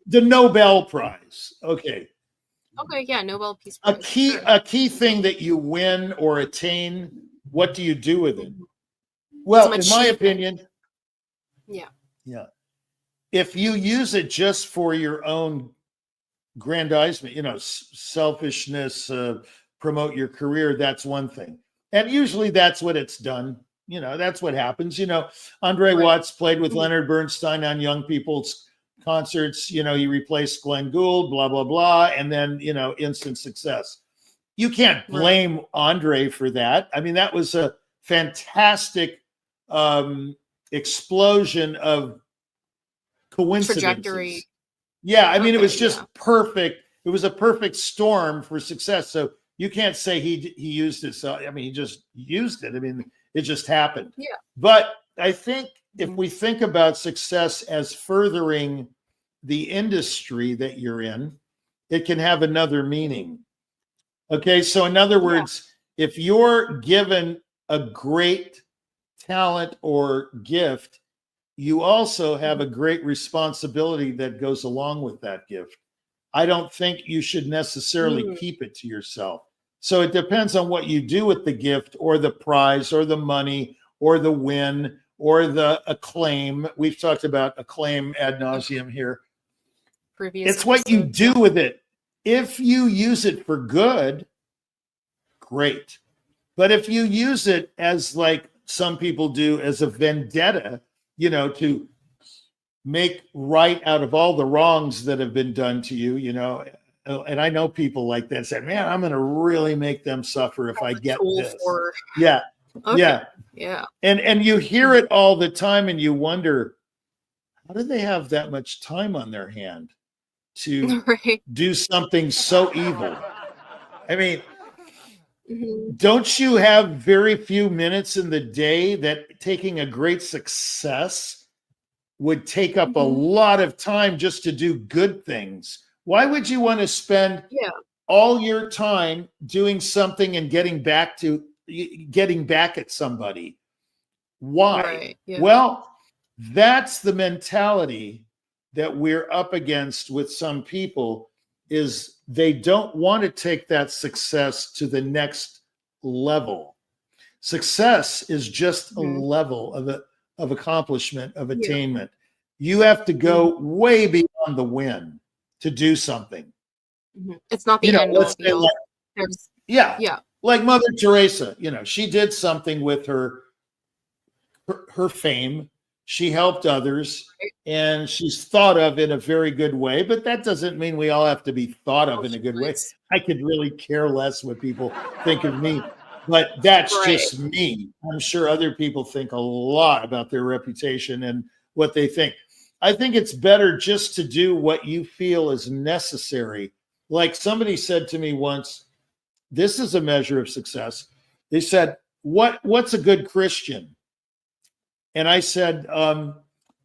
The Nobel Prize. Okay. Okay, yeah, Nobel Peace Prize. A key thing that you win or attain, what do you do with it? Well, in my opinion, if you use it just for your own grandizement, you know, selfishness, promote your career, that's one thing. And usually that's what it's done. You know, that's what happens. You know, Andre Watts played with Leonard Bernstein on young people's concerts. You know, he replaced Glenn Gould, blah, blah, blah. And then, you know, instant success. You can't blame Andre for that. I mean, that was a fantastic explosion of coincidences. Trajectory. Yeah, I mean, it was just perfect. It was a perfect storm for success. So you can't say he used it. So I mean, he just used it. I mean, it just happened. Yeah. But I think if we think about success as furthering the industry that you're in, it can have another meaning. Okay, so in other words, if you're given a great talent or gift, you also have a great responsibility that goes along with that gift. I don't think you should necessarily keep it to yourself. So it depends on what you do with the gift or the prize or the money or the win or the acclaim. We've talked about acclaim ad nauseum here. It's what you do with it. If you use it for good, great. But if you use it as, like some people do, as a vendetta, you know, to make right out of all the wrongs that have been done to you, you know, and I know people like that say, man, I'm going to really make them suffer if I get this. Yeah. And you hear it all the time and you wonder, how do they have that much time on their hand to do something so evil? I mean, don't you have very few minutes in the day that taking a great success would take up a lot of time just to do good things? Why would you want to spend all your time doing something and getting back at somebody? Why? Well, that's the mentality that we're up against with some people, is they don't want to take that success to the next level. Success is just a level of accomplishment, of attainment. You have to go way beyond the win to do something. It's not the end all be all. Like Mother Teresa, you know, she did something with her fame. She helped others, and she's thought of in a very good way, but that doesn't mean we all have to be thought of in a good way. I could really care less what people think of me, but that's just me. I'm sure other people think a lot about their reputation and what they think. I think it's better just to do what you feel is necessary. Like somebody said to me once, this is a measure of success. They said, what's a good Christian? And I said,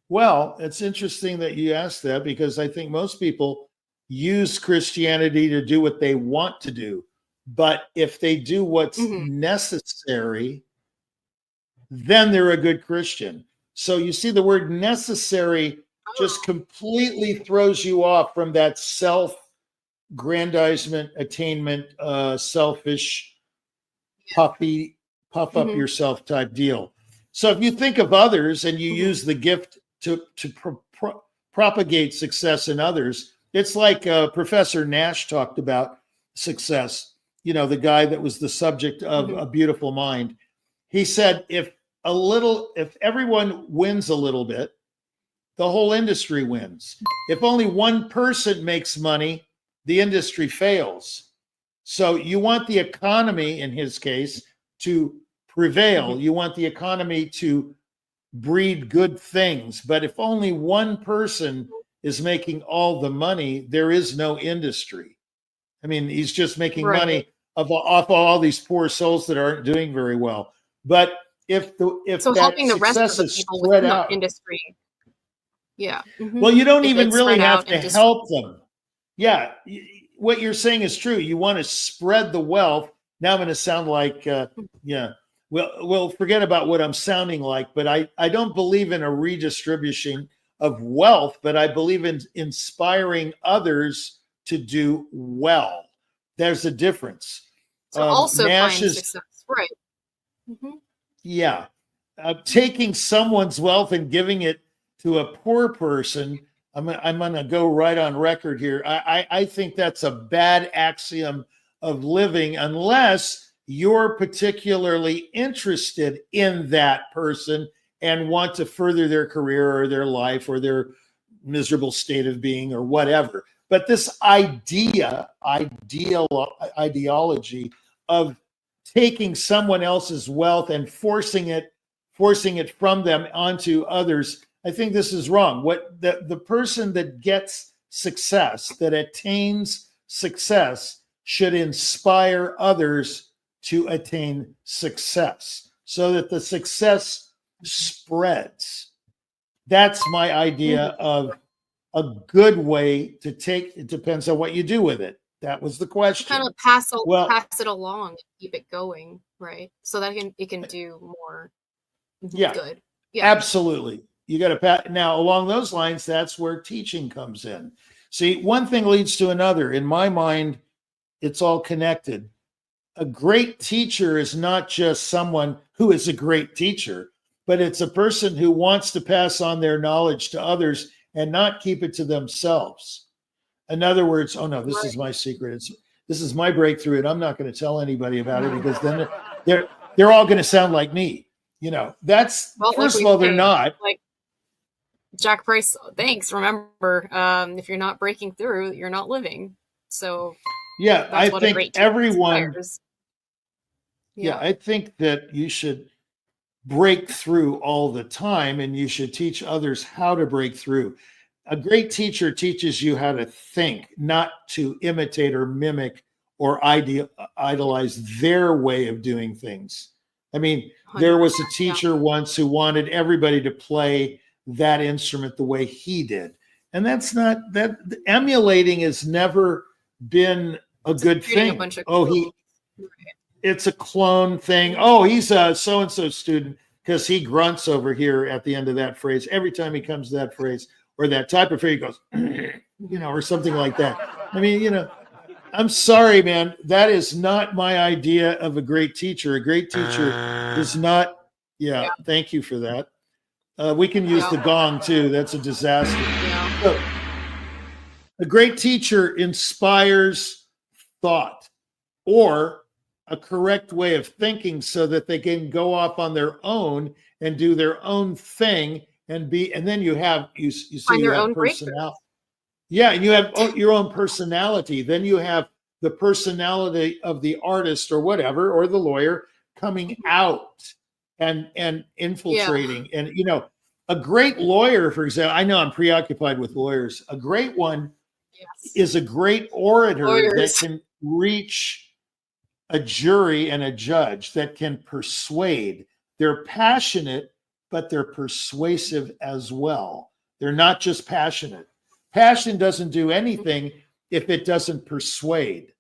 well, it's interesting that you asked that, because I think most people use Christianity to do what they want to do. But if they do what's necessary, then they're a good Christian. So you see, the word necessary just completely throws you off from that self-grandizement, attainment, selfish, puff up yourself type deal. So if you think of others and you use the gift to propagate success in others, it's like Professor Nash talked about success. You know, the guy that was the subject of A Beautiful Mind. He said, if everyone wins a little bit, the whole industry wins. If only one person makes money, the industry fails. So you want the economy, in his case, to prevail. You want the economy to breed good things. But if only one person is making all the money, there is no industry. I mean, he's just making money off all these poor souls that aren't doing very well. But if that helping the rest of success the is people spread within the out, industry. Yeah. well, you don't If even it's really spread have out to and help them. Yeah, what you're saying is true. You want to spread the wealth. Now I'm going to sound like, well, forget about what I'm sounding like, but I don't believe in a redistribution of wealth, but I believe in inspiring others to do well. There's a difference. So also Nash find is, success, right? yeah, taking someone's wealth and giving it to a poor person. I'm going to go right on record here. I think that's a bad axiom of living unless you're particularly interested in that person and want to further their career or their life or their miserable state of being or whatever. But this ideology of taking someone else's wealth and forcing it from them onto others, I think this is wrong. What the person that gets success, that attains success, should inspire others to attain success so that the success spreads. That's my idea of a good way to take. It depends on what you do with it. That was the question. Kind of pass it along and keep it going, right? So that it can do more good. Yeah, absolutely. You got to pass. Now, along those lines, that's where teaching comes in. See, one thing leads to another. In my mind, it's all connected. A great teacher is not just someone who is a great teacher, but it's a person who wants to pass on their knowledge to others and not keep it to themselves. In other words, oh no, this is my secret. This is my breakthrough, and I'm not going to tell anybody about it because then they're all going to sound like me. You know, that's first of all, they're not. Like Jack Price, thanks. Remember, if you're not breaking through, you're not living. So yeah, I think everyone. Yeah, I think that you should break through all the time, and you should teach others how to break through. A great teacher teaches you how to think, not to imitate or mimic or idolize their way of doing things. I mean, there was a teacher once who wanted everybody to play that instrument the way he did. And that's not that emulating has never been a good thing. It's a clone thing. Oh, he's a so-and-so student because he grunts over here at the end of that phrase. Every time he comes to that phrase or that type of phrase, he goes, or something like that. I mean, I'm sorry, man. That is not my idea of a great teacher. A great teacher is not. Yeah, thank you for that. We can use the gong too. That's a disaster. So, a great teacher inspires thought or a correct way of thinking so that they can go off on their own and do their own thing and then you have you see you have personality. Yeah, and you have your own personality. Then you have the personality of the artist or whatever, or the lawyer coming out and infiltrating. And a great lawyer, for example, I know I'm preoccupied with lawyers. A great one is a great orator that can reach a jury and a judge, that can persuade. They're passionate, but they're persuasive as well. They're not just passionate. Passion doesn't do anything if it doesn't persuade.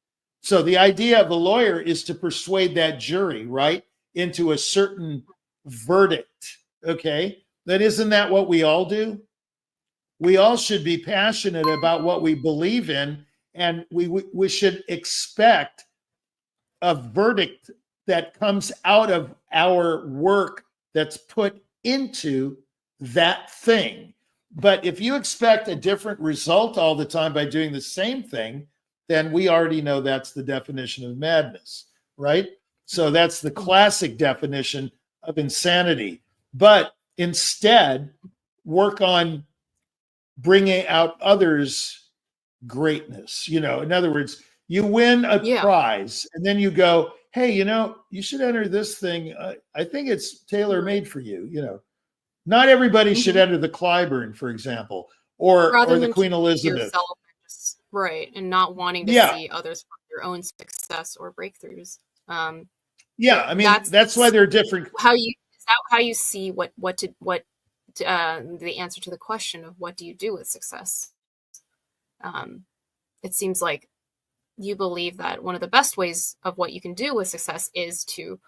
So the idea of a lawyer is to persuade that jury, right, into a certain verdict. Okay, isn't that what we all do? We all should be passionate about what we believe in, and we should expect a verdict that comes out of our work that's put into that thing. But if you expect a different result all the time by doing the same thing, then we already know that's the definition of madness, right? So that's the classic definition of insanity. But instead, work on bringing out others' greatness. In other words, you win a prize and then you go, hey, you should enter this thing. I think it's tailor-made for you. Not everybody should enter the Clyburn, for example, or the Queen Elizabeth. Yourself, right, and not wanting to see others for your own success or breakthroughs. I mean, that's why they're different. Is that how you see the answer to the question of what do you do with success? It seems like you believe that one of the best ways of what you can do with success is to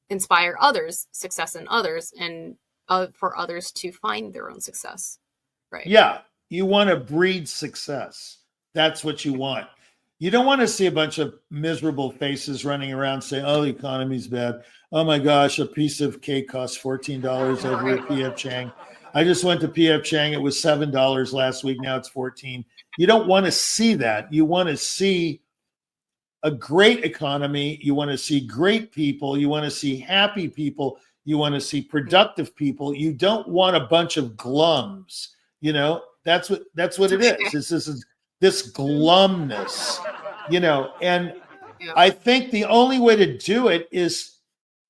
inspire others, success in others, and for others to find their own success. Right. Yeah. You want to breed success. That's what you want. You don't want to see a bunch of miserable faces running around saying, oh, the economy's bad. Oh my gosh, a piece of cake costs $14 over at P.F. Chang. I just went to P.F. Chang. It was $7 last week. Now it's $14. You don't want to see that. You want to see a great economy. You want to see great people. You want to see happy people. You want to see productive people. You don't want a bunch of glums. That's what it is. This glumness, and I think the only way to do it is,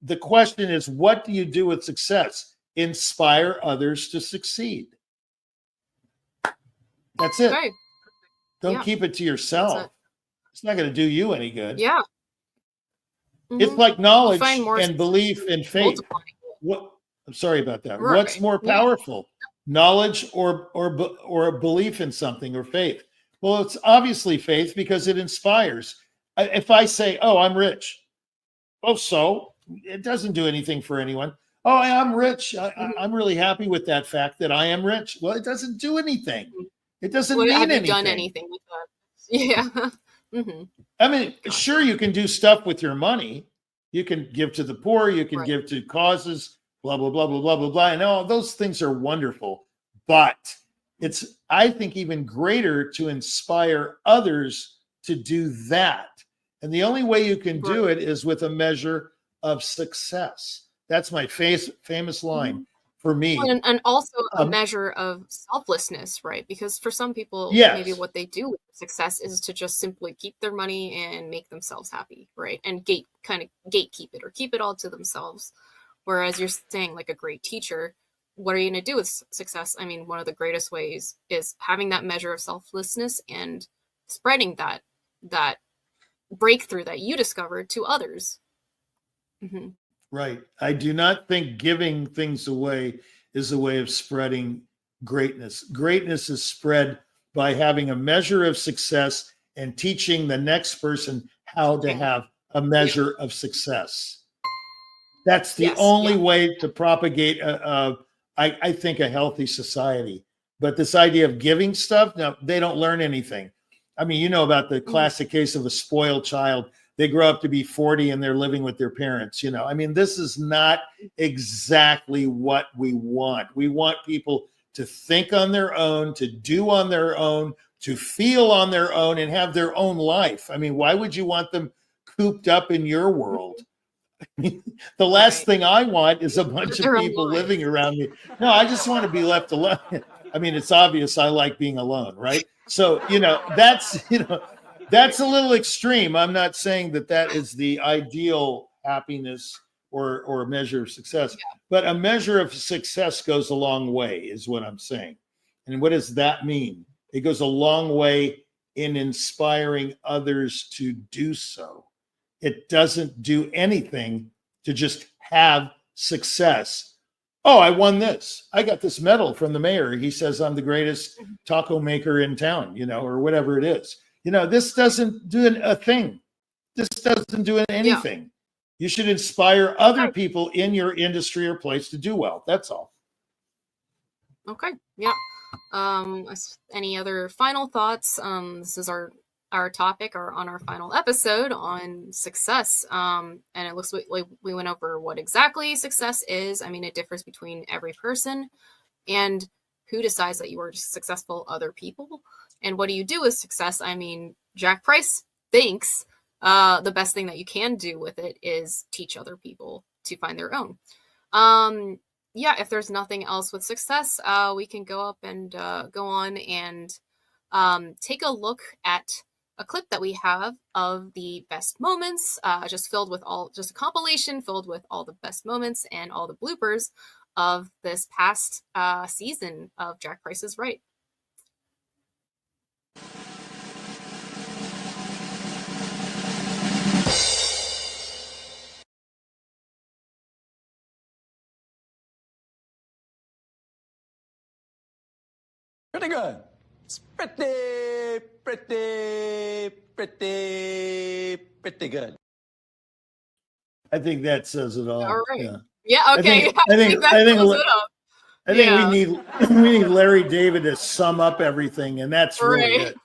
the question is, what do you do with success? Inspire others to succeed. That's it. Okay. Don't keep it to yourself. It's not going to do you any good. Yeah. It's like knowledge and belief and faith. I'm sorry about that. Right. What's more powerful, knowledge or belief in something, or faith? Well, it's obviously faith, because it inspires. If I say, oh, I'm rich. Oh, so it doesn't do anything for anyone. Oh, I'm rich. I'm really happy with that fact that I am rich. Well, it doesn't do anything. It doesn't mean anything. Have you done anything with that? Yeah. I mean, sure, you can do stuff with your money. You can give to the poor. You can give to causes, blah, blah, blah, blah, blah, blah, blah. And all those things are wonderful. But it's, I think, even greater to inspire others to do that. And the only way you can do it is with a measure of success. That's my famous line for me. And also a measure of selflessness, right? Because for some people, maybe what they do with success is to just simply keep their money and make themselves happy, right? And gatekeep it, or keep it all to themselves. Whereas you're saying, like a great teacher, what are you going to do with success? I mean, one of the greatest ways is having that measure of selflessness and spreading that breakthrough that you discovered to others. Right. I do not think giving things away is a way of spreading greatness. Greatness is spread by having a measure of success and teaching the next person how to have a measure of success. That's the only way to propagate, I think, a healthy society. But this idea of giving stuff, no, they don't learn anything. I mean, you know about the classic case of a spoiled child. They grow up to be 40 and they're living with their parents. I mean, this is not exactly what we want. We want people to think on their own, to do on their own, to feel on their own, and have their own life. I mean, why would you want them cooped up in your world? I mean, the last thing I want is a bunch of people living around me. No, I just want to be left alone. I mean, it's obvious I like being alone, right? So, that's a little extreme. I'm not saying that is the ideal happiness or a measure of success, but a measure of success goes a long way, is what I'm saying. And what does that mean? It goes a long way in inspiring others to do so. It doesn't do anything to just have success. Oh, I won this. I got this medal from the mayor. He says I'm the greatest taco maker in town, or whatever it is. This doesn't do a thing. This doesn't do anything. Yeah. You should inspire other people in your industry or place to do well. That's all. Okay. Yeah. Any other final thoughts? This is our our topic or on our final episode on success. And it looks like we went over what exactly success is. I mean, it differs between every person, and who decides that you are successful? Other people. And what do you do with success? I mean, Jack Price thinks the best thing that you can do with it is teach other people to find their own. Yeah, if there's nothing else with success, we can go up and go on and take a look at a clip that we have of the best moments, just a compilation filled with all the best moments and all the bloopers of this past season of Jack Price is Right. Pretty good. It's pretty good. I think that says it all. All right. Yeah. Yeah, okay. I think Yeah. we need Larry David to sum up everything, and that's really Right. it.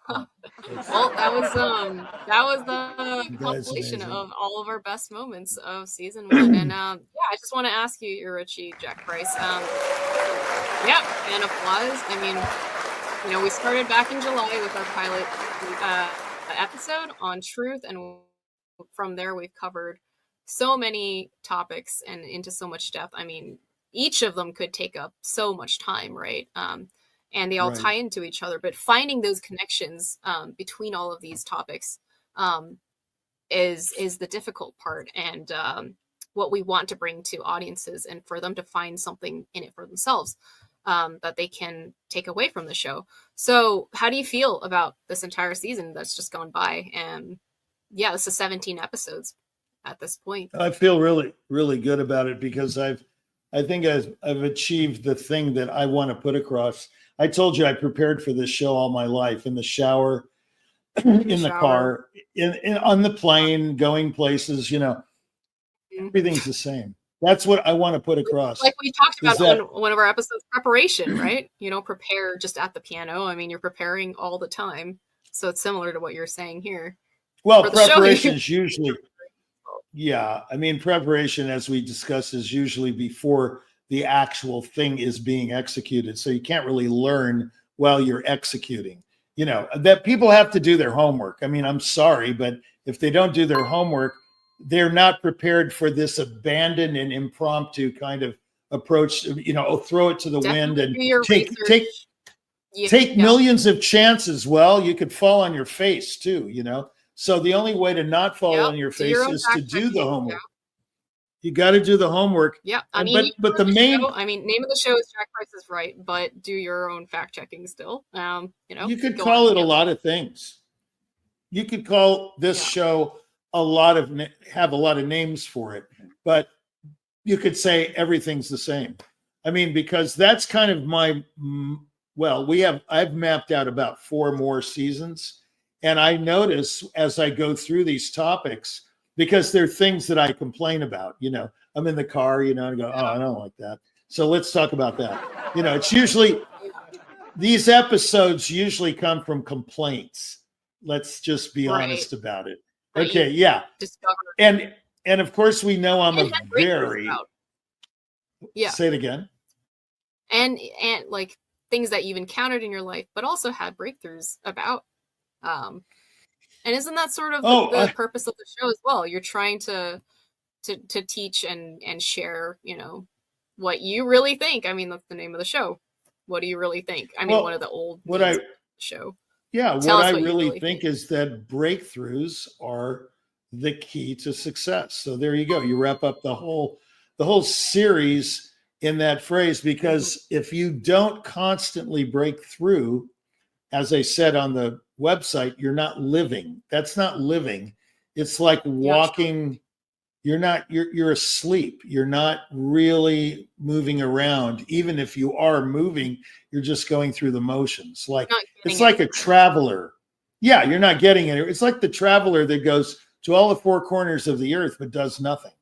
Well, that was the That's compilation amazing. of all of our best moments of season 1. And yeah, I just want to ask you, Irichi, Jack Price. Yeah, and applause. I mean, you know, we started back in July with our pilot episode on truth, and from there we've covered so many topics and into so much depth. I mean, each of them could take up so much time, right? And they all Right. tie into each other, but finding those connections between all of these topics is the difficult part, and what we want to bring to audiences, and for them to find something in it for themselves that they can take away from the show. So how do you feel about this entire season that's just gone by? And yeah, this is 17 episodes at this point. I feel really, really good about it because I think I've achieved the thing that I want to put across. I told you I prepared for this show all my life, in the shower, in the car, on the plane, going places, you know, everything's the same. That's what I want to put across. Like we talked about on one of our episodes, preparation, right? You don't prepare just at the piano. I mean, you're preparing all the time. So it's similar to what you're saying here. Well, preparation is usually, yeah. I mean, preparation, as we discussed, is usually before the actual thing is being executed. So you can't really learn while you're executing. You know, that people have to do their homework. I mean, I'm sorry, but if they don't do their homework, they're not prepared for this abandoned and impromptu kind of approach. You know, throw it to the wind and take millions of chances. Well, you could fall on your face too, you know. So the only way to not fall on your face is to do the homework. You got to do the homework. Yeah, I mean, but the main, show, I mean, name of the show is Jack Price is Right, but do your own fact checking still. You know, you could call it a lot of things. You could call this show have a lot of names for it, but you could say everything's the same. I mean, because that's kind of I've mapped out about 4 more seasons, and I notice as I go through these topics, because they're things that I complain about, you know, I'm in the car, you know, and I go, oh, I don't like that. So let's talk about that. You know, it's usually, these episodes usually come from complaints. Let's just be honest about it. Okay, yeah. And of course we know I'm a very say it again. And like things that you've encountered in your life, but also had breakthroughs about. And isn't that sort of the purpose of the show as well? You're trying to teach and share, you know, what you really think. I mean, that's the name of the show. What do you really think? I mean, one of the old show. Yeah, what I really think is that breakthroughs are the key to success. So there you go. You wrap up the whole series in that phrase, because if you don't constantly break through, as I said on the website, you're not living. That's not living. It's like walking. You're asleep. You're not really moving around. Even if you are moving, you're just going through the motions. It's like a traveler. Yeah, you're not getting it. It's like the traveler that goes to all the 4 corners of the earth but does nothing.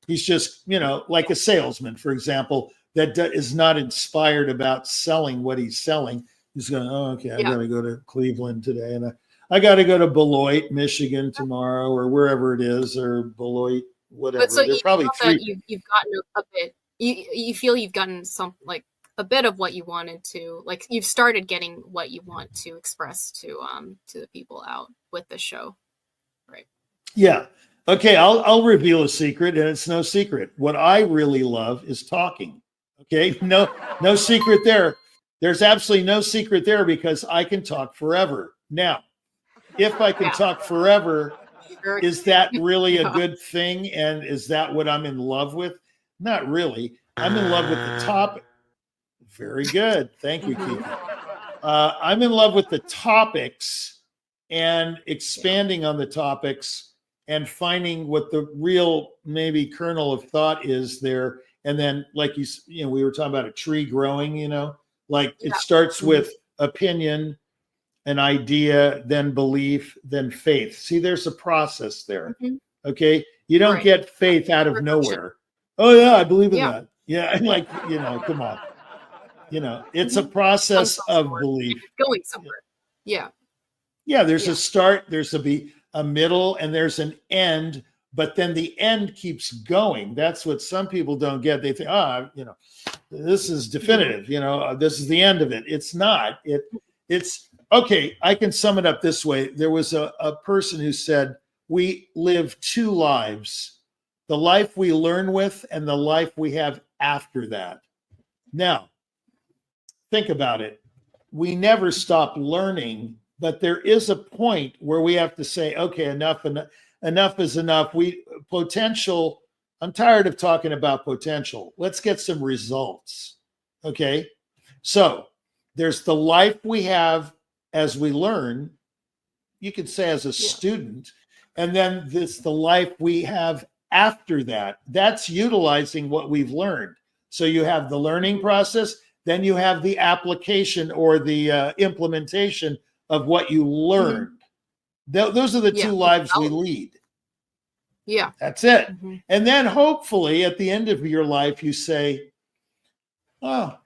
He's just, you know, like a salesman, for example, that is not inspired about selling what he's selling. He's going, oh, okay, I got to go to Cleveland today, and I got to go to Beloit, Michigan tomorrow, or wherever it is, or Beloit, whatever. But so There are you probably felt three. that you've gotten a bit. You feel you've gotten some, like, a bit of what you wanted to, like, you've started getting what you want to express to the people out with the show, right? Yeah. Okay. I'll reveal a secret, and it's no secret. What I really love is talking. Okay. No secret there. There's absolutely no secret there, because I can talk forever. Now, if I can talk forever, is that really a good thing? And is that what I'm in love with? Not really. I'm in love with the topic. Very good. Thank you, Kiki. I'm in love with the topics and expanding on the topics and finding what the real maybe kernel of thought is there. And then, like we were talking about a tree growing, like it starts with opinion, an idea, then belief, then faith. See, there's a process there. Okay. You don't get faith out of nowhere. Oh yeah, I believe in that. Yeah. Like, come on. It's a process of belief. Going somewhere. Yeah. Yeah. There's a start, there's a middle, and there's an end, but then the end keeps going. That's what some people don't get. They think, this is definitive, this is the end of it. It's not. It's okay. I can sum it up this way. There was a person who said, we live two lives, the life we learn with and the life we have after that. Now, think about it. We never stop learning, but there is a point where we have to say, okay, enough is enough. Potential. I'm tired of talking about potential. Let's get some results. Okay. So there's the life we have as we learn, you could say as a student, and then this the life we have after that. That's utilizing what we've learned. So you have the learning process, then you have the application or the implementation of what you learned. Those are the two lives we lead. Yeah. That's it. And then hopefully at the end of your life, you say, oh,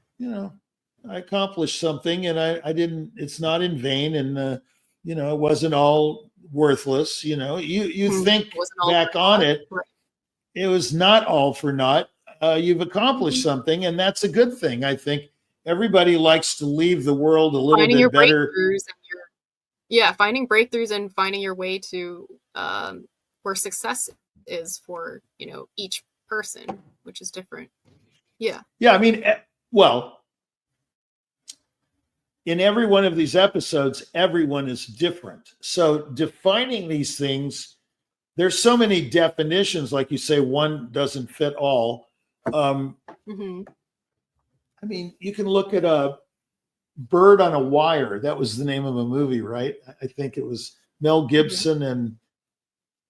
I accomplished something, and I didn't, it's not in vain. And, it wasn't all worthless. You think back on it. Right. It was not all for naught. You've accomplished something, and that's a good thing. I think everybody likes to leave the world a little bit better. Finding breakthroughs and finding your way to where success is for, each person, which is different. Yeah. Yeah. I mean, well, in every one of these episodes, everyone is different. So defining these things, there's so many definitions, like you say, one doesn't fit all. I mean, you can look at a Bird on a Wire. That was the name of a movie, right? I think it was Mel Gibson and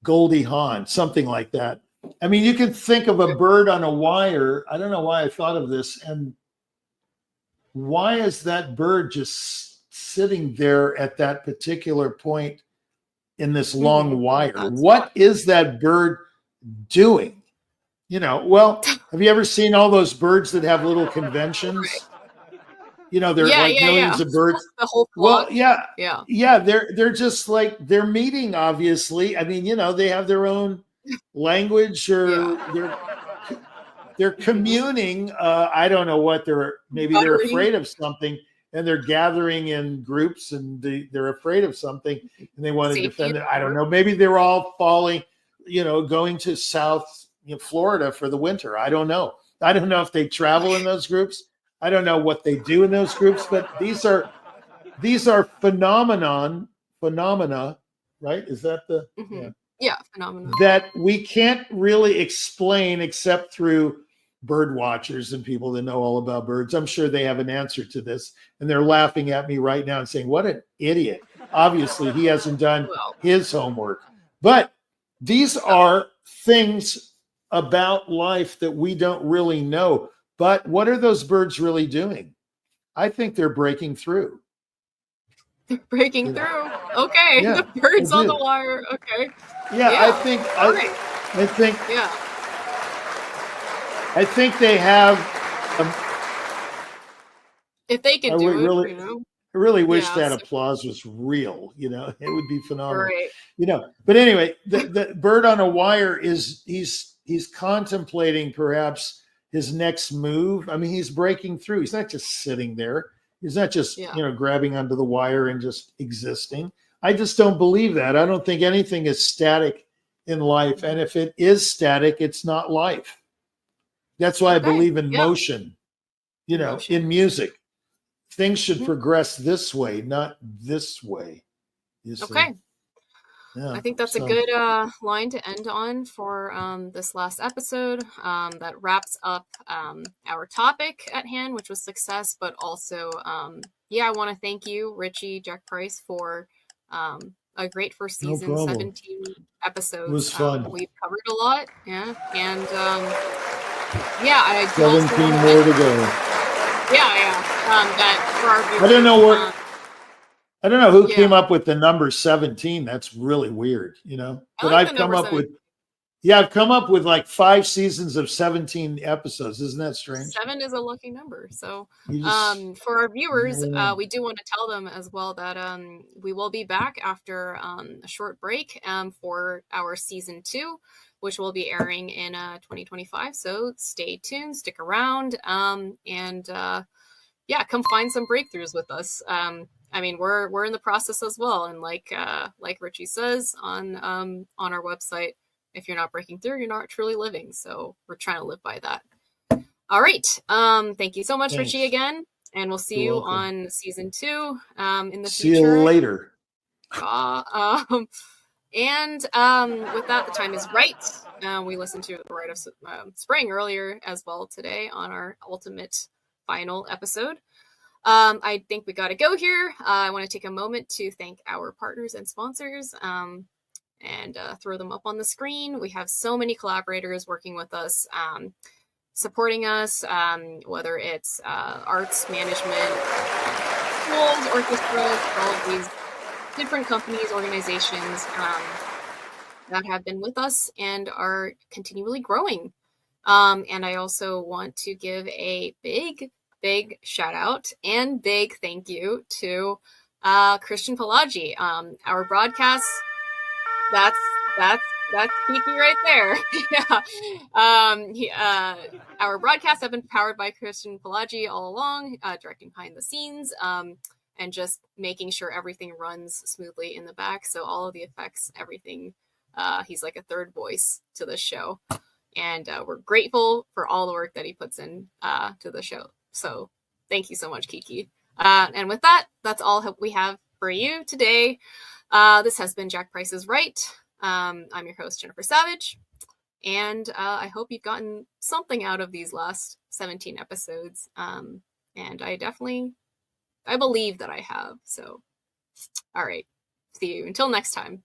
Goldie Hawn, something like that. I mean, you can think of a bird on a wire. I don't know why I thought of this. And why is that bird just sitting there at that particular point in this long wire? What is that bird doing? Well, have you ever seen all those birds that have little conventions? They're millions of birds. The whole flock. Well, they're just like, they're meeting, obviously. I mean, they have their own language, or they're communing. I don't know what maybe they're afraid of something, and they're gathering in groups, and they're afraid of something, and they want to defend it. I don't know. Maybe they're all falling, going to South Florida for the winter. I don't know. I don't know if they travel in those groups. I don't know what they do in those groups, but these are phenomena, right? Is that the phenomena that we can't really explain except through bird watchers and people that know all about birds? I'm sure they have an answer to this, and they're laughing at me right now and saying, what an idiot. Obviously, he hasn't done his homework. But these are things about life that we don't really know. But what are those birds really doing? I think they're breaking through. They're breaking through. Okay. Yeah, the birds on the wire. Okay. Yeah, I think I think they have if they can do it, I I really wish Yeah, that so- applause was real. You know, it would be phenomenal. Right. You know, but anyway, the bird on a wire is he's contemplating perhaps his next move. I mean, he's breaking through. He's not just sitting there. He's not just Yeah. grabbing onto the wire and just existing. I just don't believe that. I don't think anything is static in life, and if it is static, it's not life. That's why I Okay, believe in yeah. motion. Motion. In music, things should progress this way, not this way. You see? Okay. Yeah. I think that's a So- good line to end on for this last episode. That wraps up our topic at hand, which was success, but also, I want to thank you, Richie, Jack Price, for a great first No season, problem. 17 episodes. It was fun. We've covered a lot, yeah, and I do also 17 wanna more to mention- go. that for our viewers, I don't know what. I don't know who yeah. came up with the number 17. That's really weird, I But like the I've come number up with, I've come up with like 5 seasons of 17 episodes. Isn't that strange? 7 is a lucky number. So, You just- for our viewers, Yeah. we do want to tell them as well that we will be back after a short break for our season 2, which will be airing in 2025. So stay tuned, stick around, and come find some breakthroughs with us. I mean, we're in the process as well, and like Richie says on our website, if you're not breaking through, you're not truly living. So we're trying to live by that. All right. Thank you so much, Thanks. Richie, again, and we'll see You're you welcome. on season 2 in the See future. you later. And with that, the time is right. We listened to the Rite of Spring earlier as well today on our ultimate final episode. I think we got to go here. I want to take a moment to thank our partners and sponsors and throw them up on the screen. We have so many collaborators working with us, supporting us, whether it's arts management, schools, orchestras, all of these different companies, organizations that have been with us and are continually growing. And I also want to give a big shout out and big thank you to Christian Pelagi. Our broadcast, that's Kiki right there. Our broadcasts have been powered by Christian Pelagi all along, directing behind the scenes, and just making sure everything runs smoothly in the back. So all of the effects, everything, he's like a third voice to the show. And we're grateful for all the work that he puts in to the show. So thank you so much, Kiki. And with that, that's all we have for you today. This has been Jack Price's Right. I'm your host, Jennifer Savage. And I hope you've gotten something out of these last 17 episodes. And I believe that I have. So, all right. See you until next time.